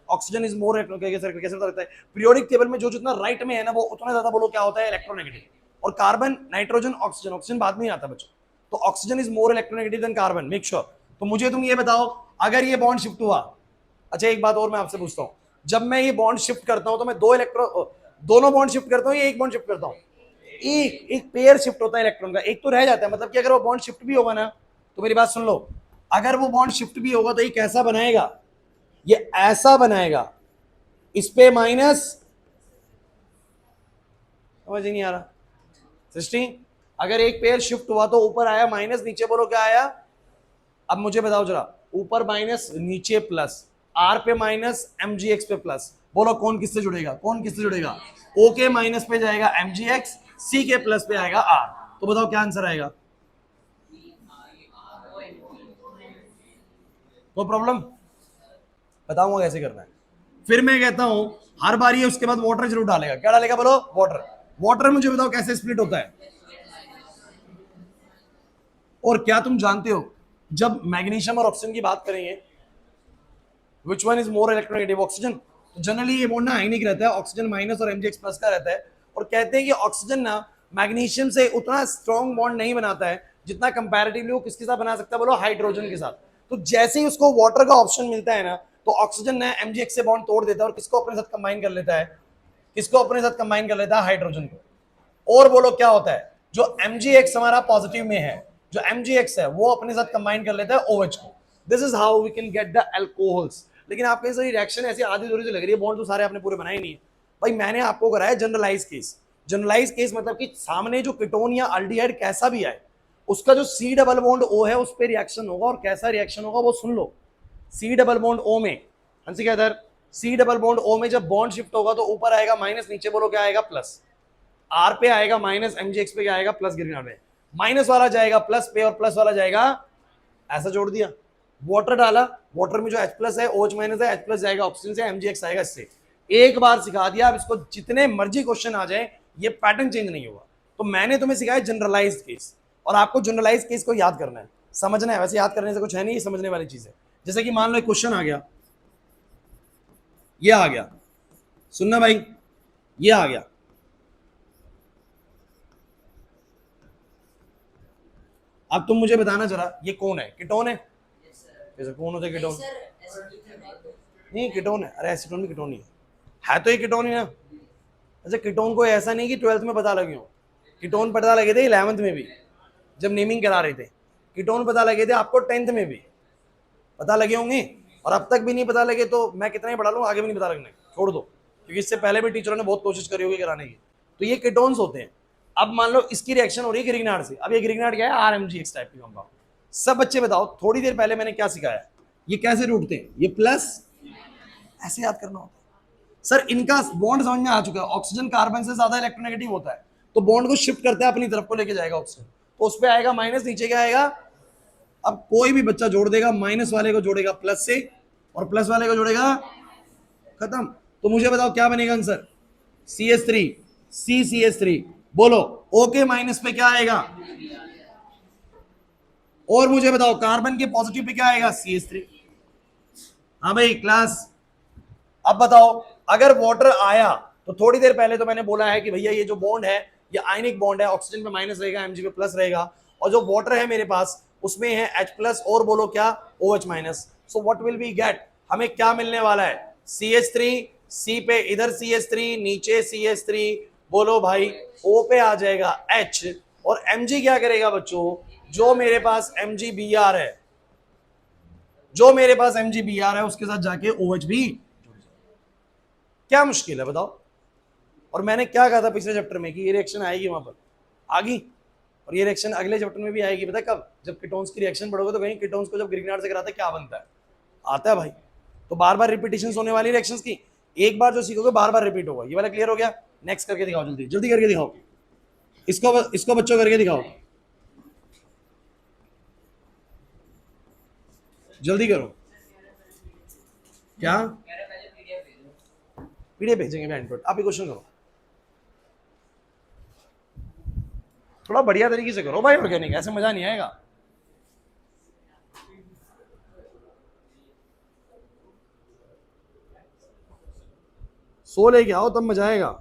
Oxygen is more electronegative. कैसे रहता है? पीरियोडिक टेबल में जो जितना राइट में है ना, वो उतना ज्यादा बोलो क्या होता है? इलेक्ट्रोनेगेटिव। और कार्बन, नाइट्रोजन, ऑक्सीजन, ऑक्सीजन बाद में आता है बच्चों, तो oxygen is more electronegative than carbon, make sure. तो मुझे तुम ये बताओ, अगर ये बॉन्ड शिफ्ट हुआ, अच्छा एक बात और मैं आपसे पूछता हूं, जब मैं ये बॉन्ड शिफ्ट करता हूं तो मैं दोनों बॉन्ड शिफ्ट करता हूं या एक बॉन्ड शिफ्ट करता हूं? एक पेयर शिफ्ट होता है इलेक्ट्रॉन का, एक तो रह जाता है। मतलब कि अगर वो बॉन्ड शिफ्ट भी होगा ना, तो मेरी बात सुन लो, अगर वो बॉन्ड शिफ्ट भी होगा तो ये कैसा बनाएगा? ये ऐसा बनाएगा, इस पे माइनस, समझ ही नहीं आ रहा सृष्टि? अगर एक पेयर शिफ्ट हुआ तो ऊपर आया माइनस, नीचे बोलो क्या आया? अब मुझे बताओ जरा, ऊपर माइनस नीचे प्लस, आर पे माइनस MgX पे प्लस, बोलो कौन किससे जुड़ेगा? कौन किससे जुड़ेगा? O के माइनस पे जाएगा MgX, C के प्लस पे आएगा R। तो बताओ क्या आंसर आएगा? तो प्रॉब्लम बताऊंगा कैसे करना है। फिर मैं कहता हूं हर बार ये उसके बाद वाटर जरूर डालेगा। क्या डालेगा बोलो? वाटर। वाटर मुझे बताओ कैसे स्प्लिट होता है? और क्या तुम जानते हो जब मैग्नीशियम और ऑक्सीजन की बात करेंगे, which one is more electronegative? Oxygen. तो जनरली ये बॉन्ड ना आयनिक रहता है, ऑक्सीजन माइनस और MgX प्लस का रहता है। और कहते हैं कि ऑक्सीजन ना मैग्नीशियम से उतना स्ट्रॉन्ग बॉन्ड नहीं बनाता है जितना कंपैरेटिवली वो किसके साथ बना सकता है बोलो? हाइड्रोजन के साथ। तो जैसे ही उसको वाटर का ऑप्शन मिलता है ना, तो ऑक्सीजन ना MgX से बॉन्ड तोड़ देता है और किसको अपने साथ कंबाइन कर लेता है? किसको अपने साथ कंबाइन कर लेता है? हाइड्रोजन को। और बोलो क्या होता है? जो MgX हमारा पॉजिटिव में है, जो MgX है वो अपने साथ कंबाइन कर लेता है OH को। This is how we can get the alcohols. लेकिन आपके सारी रिएक्शन ऐसी आधी अधूरी से लग रही है, बॉन्ड तो सारे आपने पूरे बनाए नहीं है भाई। मैंने आपको कराया जनरलाइज केस। जनरलाइज केस मतलब कि सामने जो कीटोन या अल्डिहाइड कैसा भी आए, उसका जो C डबल बॉन्ड O है उस पर रिएक्शन होगा, और कैसा रिएक्शन होगा वो सुन लो। C डबल बॉन्ड O में, हंसी क्या इधर, C डबल बॉन्ड O में जब बॉन्ड शिफ्ट होगा तो ऊपर आएगा माइनस, नीचे बोलो क्या आएगा? प्लस। आर पे आएगा माइनस, MgX पे क्या आएगा? प्लस। गिरना में माइनस वाला जाएगा प्लस पे और प्लस वाला जाएगा, ऐसा जोड़ दिया। वाटर डाला, वाटर में जो H+ है OH- है, H+ जाएगा ऑक्सीजन से, MgX आएगा इससे। एक बार सिखा दिया, अब इसको जितने मर्जी क्वेश्चन आ जाए ये पैटर्न चेंज नहीं होगा। तो मैंने तुम्हें सिखाया जनरलाइज्ड केस, और आपको जनरलाइज्ड केस को याद करना है, समझना है। वैसे याद करने से कुछ है नहीं, ये समझने वाली चीज है। जैसे कि मान लो एक क्वेश्चन आ गया, ये आ गया, सुनना भाई, ये आ गया, अब तुम मुझे बताना जरा ये कौन है? कीटोन है? कैसे कौन होता है कीटोन? नहीं कीटोन है, अरे एसीटोन भी कीटोन ही है तो ये कीटोन ही ना। अच्छा कीटोन को ऐसा नहीं कि 12th में पता लगे हो, कीटोन पता लगे थे 11th में भी जब नेमिंग करा रहे थे, कीटोन पता लगे थे आपको 10th में भी पता लगे होंगे, और अब तक भी नहीं पता लगे तो मैं कितना ही पढ़ा लूँ, आगे भी नहीं पता लगने, छोड़ दो, क्योंकि इससे पहले भी टीचरों ने बहुत कोशिश करी होगी कराने की। तो ये कीटोन्स होते हैं। अब मान लो इसकी रिएक्शन हो रही है ग्रिग्नार्ड से, अब ये ग्रिग्नार्ड क्या है, RMgX टाइप की कंपाउंड। सब बच्चे बताओ थोड़ी देर पहले मैंने क्या सिखाया, ये कैसे रूठते हैं, ये प्लस ऐसे याद करना होता है। सर इनका बॉन्ड समझ में आ चुका है, ऑक्सीजन कार्बन से ज्यादा इलेक्ट्रोनेगेटिव होता है, तो बॉन्ड को शिफ्ट करता है अपनी तरफ को लेके जाएगा ऑक्सीजन, तो उस पर आएगा माइनस, नीचे क्या आएगा। अब कोई भी बच्चा जोड़ देगा, माइनस वाले को जोड़ेगा प्लस से और प्लस वाले को जोड़ेगा, खत्म। तो मुझे बताओ क्या बनेगा आंसर, CH3 CCH3, बोलो O के माइनस पे क्या आएगा, और मुझे बताओ कार्बन के पॉजिटिव पे क्या आएगा, CH3। हाँ भाई क्लास, अब बताओ अगर वाटर आया तो थोड़ी देर पहले तो मैंने बोला है कि भैया ये जो बॉन्ड है ये आयनिक बॉन्ड है, ऑक्सीजन पे माइनस रहेगा, Mg पे प्लस रहेगा, और जो वाटर है मेरे पास उसमें है H प्लस और बोलो क्या OH minus. So what will be get, हमें क्या मिलने वाला है, CH3, C पे इधर CH3 नीचे CH3, बोलो भाई O पे आ जाएगा H, और Mg क्या करेगा बच्चों, जो मेरे पास MgBr है, जो मेरे पास MgBr है उसके साथ जाके OH भी, क्या मुश्किल है बताओ। और मैंने क्या कहा था पिछले चैप्टर में कि ये रिएक्शन आएगी वहां पर, आ गई, और ये रिएक्शन अगले चैप्टर में भी आएगी, पता है कब, जब कीटोन्स की रिएक्शन पढ़ोगे तो कहीं कीटोन्स को जब ग्रिग्नार्ड से कराते क्या बनता है, आता है भाई। तो बार बार रिपीटेशन होने वाली रिएक्शंस की, एक बार जो सीखोगे बार बार रिपीट होगा। ये वाला क्लियर हो गया, नेक्स्ट करके दिखाओ, जल्दी जल्दी करके दिखाओ, इसको बच्चों करके दिखाओ, जल्दी करो। क्या पीडीएफ भेजेंगे मैं इनपुट, आप ये क्वेश्चन करो, थोड़ा बढ़िया तरीके से करो भाई, ऑर्गेनिक ऐसे मजा नहीं आएगा। सो लेके आओ तब मजा आएगा।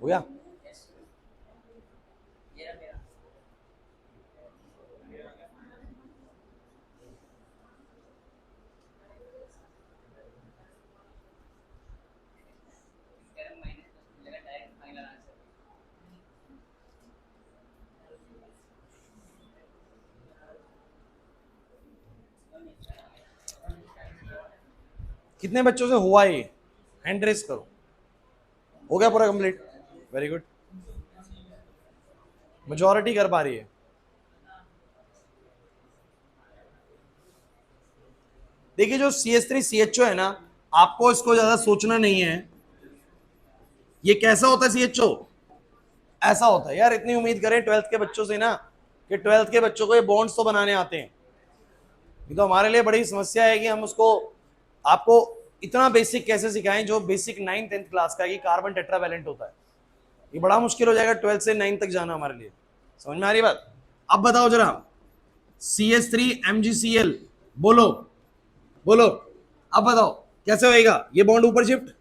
हो गया, कितने बच्चों से हुआ ये, हैंड रेस करो। हो गया पूरा कंप्लीट, वेरी गुड, मेजॉरिटी कर पा रही है। देखिए जो CH3 CHO है ना, आपको इसको ज्यादा सोचना नहीं है। ये कैसा होता है CHO, ऐसा होता है यार, इतनी उम्मीद करें 12th के बच्चों से ना कि 12th के बच्चों को ये बॉन्ड्स तो बनाने आते हैं। ये तो हमारे लिए बड़ी समस्या है कि हम उसको आपको इतना बेसिक कैसे सिखाएं जो बेसिक 9th 10th क्लास का, कि कार्बन टेट्रावैलेंट होता है। ये बड़ा मुश्किल हो जाएगा 12th से 9th तक जाना हमारे लिए, समझ में आ रही बात। अब बताओ जरा, CH3 MgCl, बोलो बोलो, अब बताओ कैसे होएगा, ये बॉन्ड ऊपर शिफ्ट,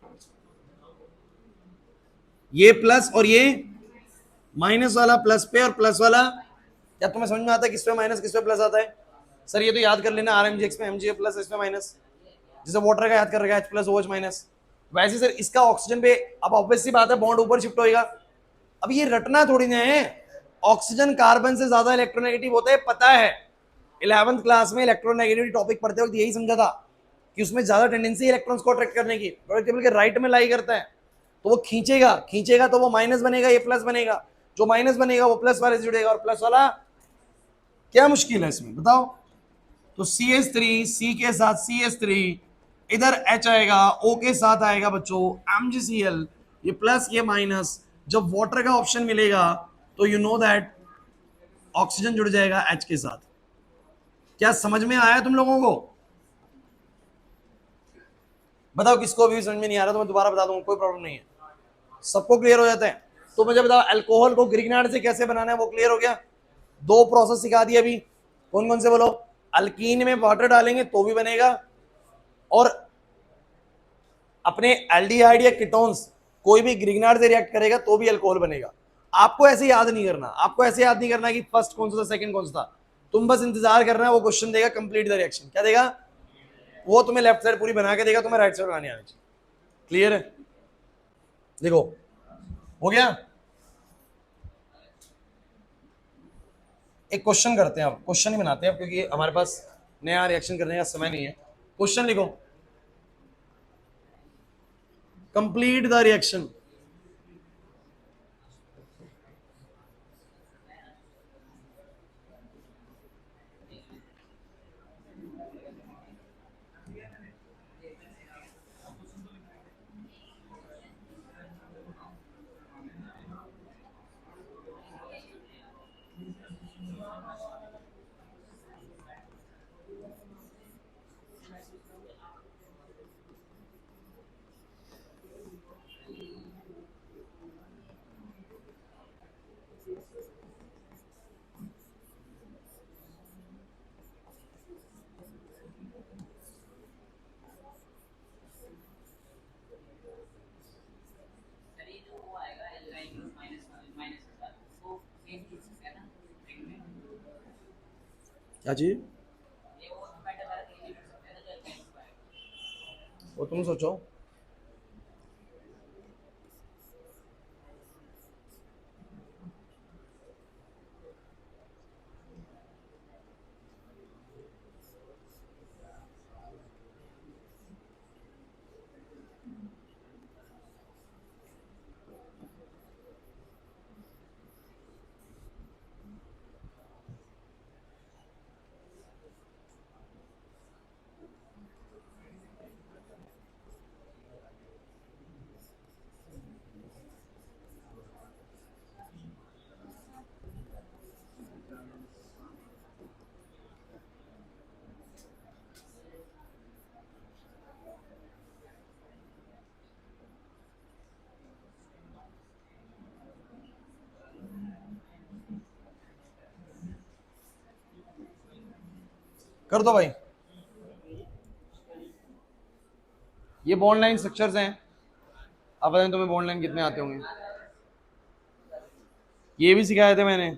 ये प्लस और ये माइनस वाला प्लस पे और प्लस वाला, क्या तुम्हें समझ में आता है किस पे माइनस किस पे प्लस आता है। सर ये तो याद कर लेना, RMgX में Mg प्लस, इसमें माइनस, जैसे वाटर का याद कर रखा है H प्लस OH माइनस, वैसे सर इसका ऑक्सीजन पे, अब ऑब्वियस सी बात है बॉन्ड ऊपर शिफ्ट होएगा। अब ये रटना थोड़ी ना है, ऑक्सीजन कार्बन से ज्यादा इलेक्ट्रोनेगेटिव होता है, पता है 11th क्लास में इलेक्ट्रोनेगेटिविटी टॉपिक पढ़ते वक्त यही समझा था कि उसमें ज्यादा टेंडेंसी इलेक्ट्रॉन्स को अट्रैक्ट करने की, प्रोडक्ट टेबल के राइट में लाई करता है, तो वो खींचेगा खींचेगा तो वो माइनस बनेगा, ये प्लस बनेगा, जो माइनस बनेगा वो प्लस वाले से जुड़ेगा, और प्लस वाला, क्या मुश्किल है इसमें बताओ। तो CH3 C के साथ CH3, इधर H आएगा, O के साथ आएगा बच्चों MgCl, ये प्लस ये माइनस, जब वाटर का ऑप्शन मिलेगा तो यू नो दैट ऑक्सीजन जुड़ जाएगा H के साथ। क्या समझ में आया तुम लोगों को, बताओ किसको भी समझ में नहीं आ रहा तो मैं दोबारा बता दूंगा, कोई प्रॉब्लम नहीं है, सबको क्लियर हो जाता है। तो मुझे बताओ अल्कोहल को ग्रिग्नार्ड से कैसे बनाना है, वो क्लियर हो गया। दो प्रोसेस सिखा दिए अभी, कौन कौन से बोलो। अल्कीन में वाटर डालेंगे तो भी बनेगा, और अपने एल्डिहाइड या कीटोन्स कोई भी ग्रिग्नार्ड से रिएक्ट करेगा तो भी अल्कोहल बनेगा। आपको ऐसे याद नहीं करना, आपको ऐसे याद नहीं करना कि फर्स्ट कौन सा था सेकंड कौन सा था, तुम बस इंतजार करना, वो क्वेश्चन देगा कंप्लीट द रिएक्शन, क्या देगा वो, तुम्हें लेफ्ट साइड पूरी बना के देगा, तुम्हें राइट साइड बनानी आनी चाहिए। क्लियर है, देखो हो गया। एक क्वेश्चन करते हैं, अब क्वेश्चन ही बनाते हैं अब, क्योंकि हमारे पास नया रिएक्शन करने का समय नहीं है। क्वेश्चन लिखो, कंप्लीट द रिएक्शन। क्या चीज, वो तुम सोचो। कर दो भाई, ये बॉन्ड लाइन स्ट्रक्चर्स हैं। अब बताएं तुम्हें बॉन्ड लाइन कितने आते होंगे, ये भी सिखाए थे मैंने।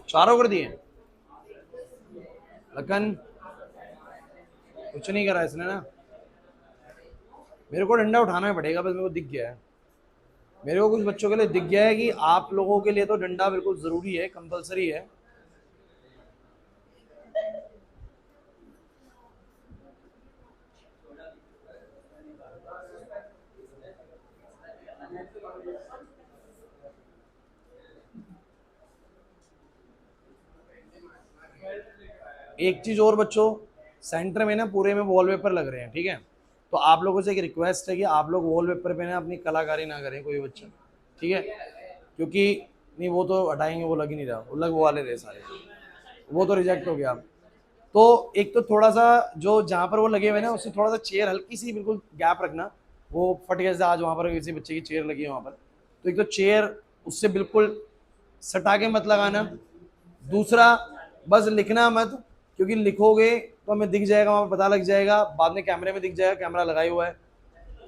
चारों कर दिए लखन, कुछ नहीं करा इसने ना, मेरे को डंडा उठाना पड़ेगा, बस मेरे को दिख गया है, मेरे को कुछ बच्चों के लिए दिख गया है कि आप लोगों के लिए तो डंडा बिल्कुल जरूरी है, कंपलसरी है। एक चीज और बच्चों, सेंटर में ना पूरे में वॉलपेपर लग रहे हैं, ठीक है, तो आप लोगों से एक रिक्वेस्ट है कि आप लोग वॉलपेपर पे ना अपनी कलाकारी ना करें कोई बच्चा, ठीक है, क्योंकि नहीं वो तो हटाएंगे, वो लग ही नहीं रहा, वो लग वो वाले रहे सारे, वो तो रिजेक्ट हो गया। तो एक तो थोड़ा सा जो जहाँ पर वो लगे हुए ना उससे थोड़ा सा चेयर हल्की सी बिल्कुल गैप रखना, वो फट गया, आज वहाँ पर किसी बच्चे की चेयर लगी है वहाँ पर, तो एक तो चेयर उससे बिल्कुल सटा के मत लगाना। दूसरा, बस लिखना मत, क्योंकि लिखोगे तो हमें दिख जाएगा, वहाँ पे पता लग जाएगा, बाद में कैमरे में दिख जाएगा, कैमरा लगाया हुआ है,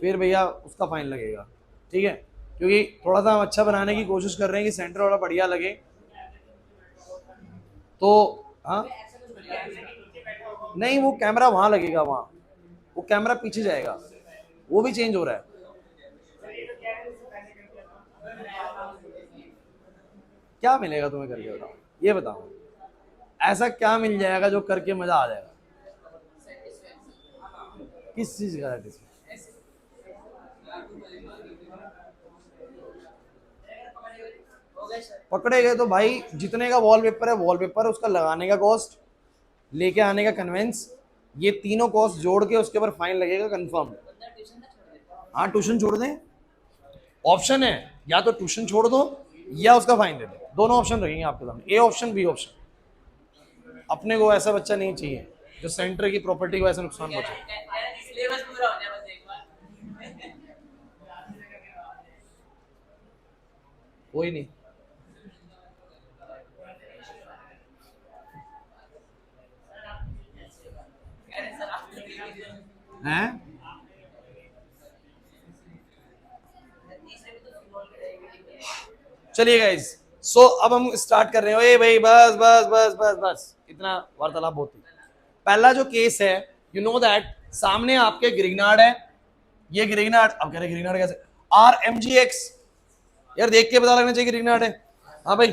फिर भैया उसका फाइन लगेगा, ठीक है। क्योंकि थोड़ा सा हम अच्छा बनाने की कोशिश कर रहे हैं कि सेंटर वाला बढ़िया लगे, तो हाँ नहीं वो कैमरा वहां लगेगा, वहां वो कैमरा पीछे जाएगा, वो भी चेंज हो रहा है। क्या मिलेगा तुम्हें करके बताओ, ये बताओ ऐसा क्या मिल जाएगा जो करके मजा आ जाएगा? किस चीज का satisfaction? पकड़े गए तो भाई जितने का वॉलपेपर है वॉलपेपर, उसका लगाने का कॉस्ट, लेके आने का कन्वेंस, ये तीनों कॉस्ट जोड़ के उसके ऊपर फाइन लगेगा कंफर्म। हाँ ट्यूशन छोड़ दें, ऑप्शन है, या तो ट्यूशन छोड़ दो या उसका फाइन दे दो, दोनों ऑप्शन रहेंगे आपके सामने, ए ऑप्शन बी ऑप्शन। अपने को ऐसा बच्चा नहीं चाहिए जो सेंटर की प्रॉपर्टी को ऐसा नुकसान पहुंचे। कोई नहीं, हैं? चलिए गाइस, सो अब हम स्टार्ट कर रहे हैं। ए भाई बस बस बस बस बस, इतना वार्तालाप होती है। पहला जो केस है, यू नो दैट, सामने आपके ग्रिग्नार्ड है, ये ग्रिग्नार्ड, अब कह रहे ग्रिग्नार्ड कैसे, RMGX, यार देख के पता लगना चाहिए ग्रिग्नार्ड है। हाँ भाई,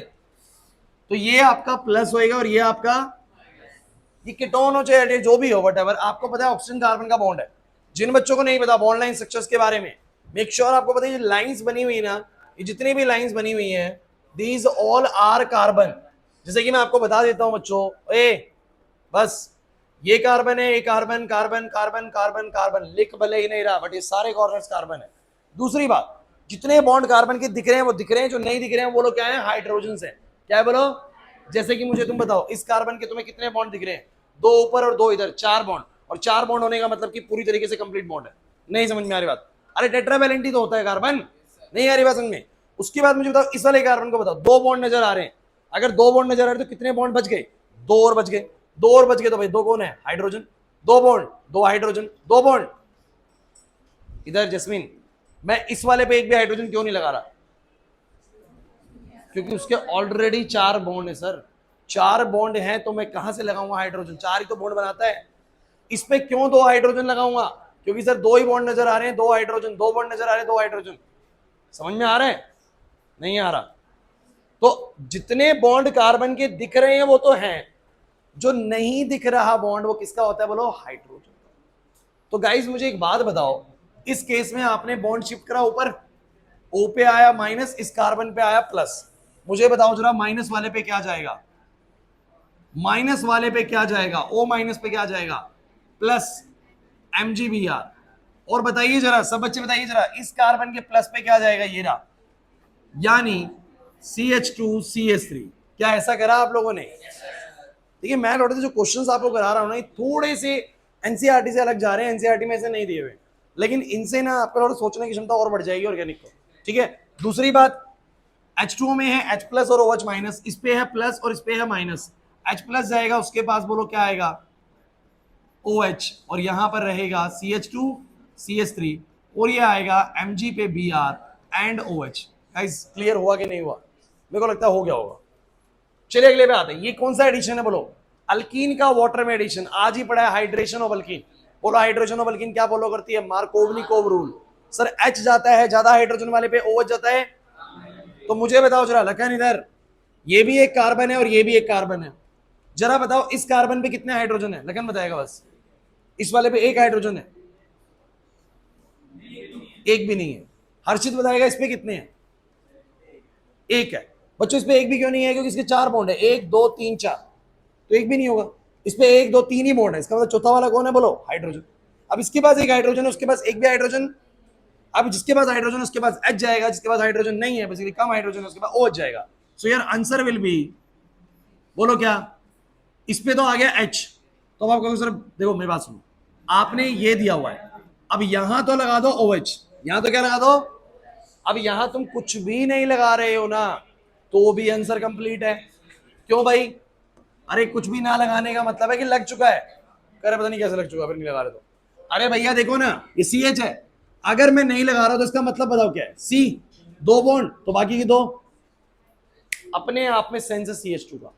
तो ये आपका प्लस होएगा और ये आपका, ये कीटोन हो चाहे जो भी हो, वट आपको पता है ऑक्सीजन कार्बन का बॉन्ड है। जिन बच्चों को नहीं पता बॉन्ड लाइन स्ट्रक्चर्स के बारे में, मेक श्योर आपको पता है ये लाइंस बनी हुई ना, ये जितनी भी लाइंस बनी हुई हैं, दीज ऑल आर कार्बन। जैसे कि मैं आपको बता देता हूं बच्चों, ए बस ये कार्बन है, ये carbon carbon carbon carbon carbon, लिख भले ही नहीं रहा बट ये सारे कॉर्नर्स कार्बन है। दूसरी बात, जितने बॉन्ड कार्बन के दिख रहे हैं वो दिख रहे हैं, जो नहीं दिख रहे हैं वो लोग क्या है, हाइड्रोजन है। क्या है बोलो? जैसे कि मुझे तुम बताओ, इस कार्बन के तुम्हें कितने बॉन्ड दिख रहे हैं? दो ऊपर और दो इधर, 4 बॉन्ड। और 4 बॉन्ड होने का मतलब कि पूरी तरीके से कंप्लीट बॉन्ड है। नहीं समझ में आ रही बात? अरे टेट्रावैलेंट तो होता है कार्बन, नहीं आ रही बात समझ में? उसके बाद मुझे बताओ, इस वाले कार्बन को बताओ, 2 बॉन्ड नजर आ रहे हैं, अगर 2 बॉन्ड नजर आ रहे हैं तो कितने बॉन्ड बच गए? 2 और बच गए, 2 और बच गए तो भाई 2 कौन है? हाइड्रोजन। 2 bond, 2 hydrogen, 2 bond. इधर जस्मीन, मैं इस वाले पे एक भी हाइड्रोजन क्यों नहीं लगा रहा? क्योंकि उसके ऑलरेडी 4 बॉन्ड है सर, 4 बॉन्ड हैं तो मैं कहां से लगाऊंगा हाइड्रोजन? 4 ही तो बॉन्ड बनाता है। इस पे क्यों 2 हाइड्रोजन लगाऊंगा? क्योंकि सर 2 ही बॉन्ड नजर आ रहे हैं, 2 हाइड्रोजन, 2 बॉन्ड नजर आ रहे हैं, 2 हाइड्रोजन। समझ में आ रहा है? नहीं आ रहा? तो जितने बॉन्ड कार्बन के दिख रहे हैं वो तो हैं, जो नहीं दिख रहा बॉन्ड वो किसका होता है बोलो? हाइड्रोजन। तो गाइस मुझे एक बात बताओ, इस केस में आपने बॉन्ड शिफ्ट करा ऊपर, O पे आया माइनस, इस कार्बन पे आया प्लस। मुझे बताओ जरा माइनस वाले पे क्या जाएगा? माइनस वाले पे क्या जाएगा? O माइनस पे क्या जाएगा? Plus MgBr। और बताइए जरा, सब बच्चे बताइए जरा, इस कार्बन के प्लस पे क्या जाएगा? ये रहा, यानी CH2CH3। क्या ऐसा करा आप लोगों ने? देखिए मैं थोड़े से जो क्वेश्चंस आपको करा रहा हूं ना, थोड़े से एनसीईआरटी से अलग जा रहे हैं, एनसीईआरटी में ऐसे नहीं दिए हुए, लेकिन इनसे ना आपका थोड़ा सोचने की क्षमता और बढ़ जाएगी ऑर्गेनिक को, ठीक है। दूसरी बात, H2O में है H प्लस और OH माइनस, इस पे है प्लस और इस पे है माइनस। H प्लस जाएगा उसके पास, बोलो क्या आएगा? OH, और यहां पर रहेगा CH2CH3, और ये आएगा Mg पे Br and OH। Guys clear हुआ कि नहीं हुआ? मेरे को लगता है हो गया होगा। चलिए अगले पे आते हैं, ये कौन सा एडिशन है बोलो? अल्कीन का वाटर में एडिशन। आज ही पढ़ा है हाइड्रेशन ऑफ अल्कीन। बोलो हाइड्रेशन ऑफ अल्कीन क्या फॉलो करती है? Markovnikov rule. सर H जाता है ज्यादा हाइड्रोजन वाले पे, OH जाता है, तो मुझे बताओ जरा लखन, इधर ये भी एक कार्बन है और ये भी एक कार्बन है, जरा बताओ इस कार्बन पे कितने हाइड्रोजन है? लखन बताएगा बस। इस वाले पे 1 हाइड्रोजन है, 1 भी नहीं है। हर्षित बताएगा इस पे कितने हैं? 1 है। बच्चों इस पे 1 भी क्यों नहीं है? क्योंकि इसके 4 बॉन्ड है, 1 2 3 4, तो 1 भी नहीं होगा। इस पे 1 2 3 ही बॉन्ड है, इसका मतलब चौथा वाला कौन है बोलो? हाइड्रोजन। अब इसके पास 1 हाइड्रोजन है, उसके पास 1 भी हाइड्रोजन। अब जिसके पास हाइड्रोजन उसके पास H जाएगा, जिसके पास हाइड्रोजन नहीं है, बेसिकली कम हाइड्रोजन है, उसके पास OH जाएगा। सो यार आंसर विल बी, बोलो क्या? इस पे तो आ गया H, तो अब आप कहोगे सर देखो मेरी बात सुनो, आपने ये दिया हुआ है, अब यहां तो लगा दो OH, यहां तो क्या लगा दो? अब यहां तुम कुछ भी नहीं लगा रहे हो ना, तो भी आंसर कंप्लीट है। क्यों भाई? अरे कुछ भी ना लगाने का मतलब है कि लग चुका है, कह रहे पता नहीं कैसे लग चुका, फिर नहीं लगा रहे तो। अरे भैया देखो ना, ये CH है, अगर मैं नहीं लगा रहा तो इसका मतलब बताओ क्या है, C 2 बॉन्ड, तो बाकी की 2 अपने आप में सेंस है CH2 का।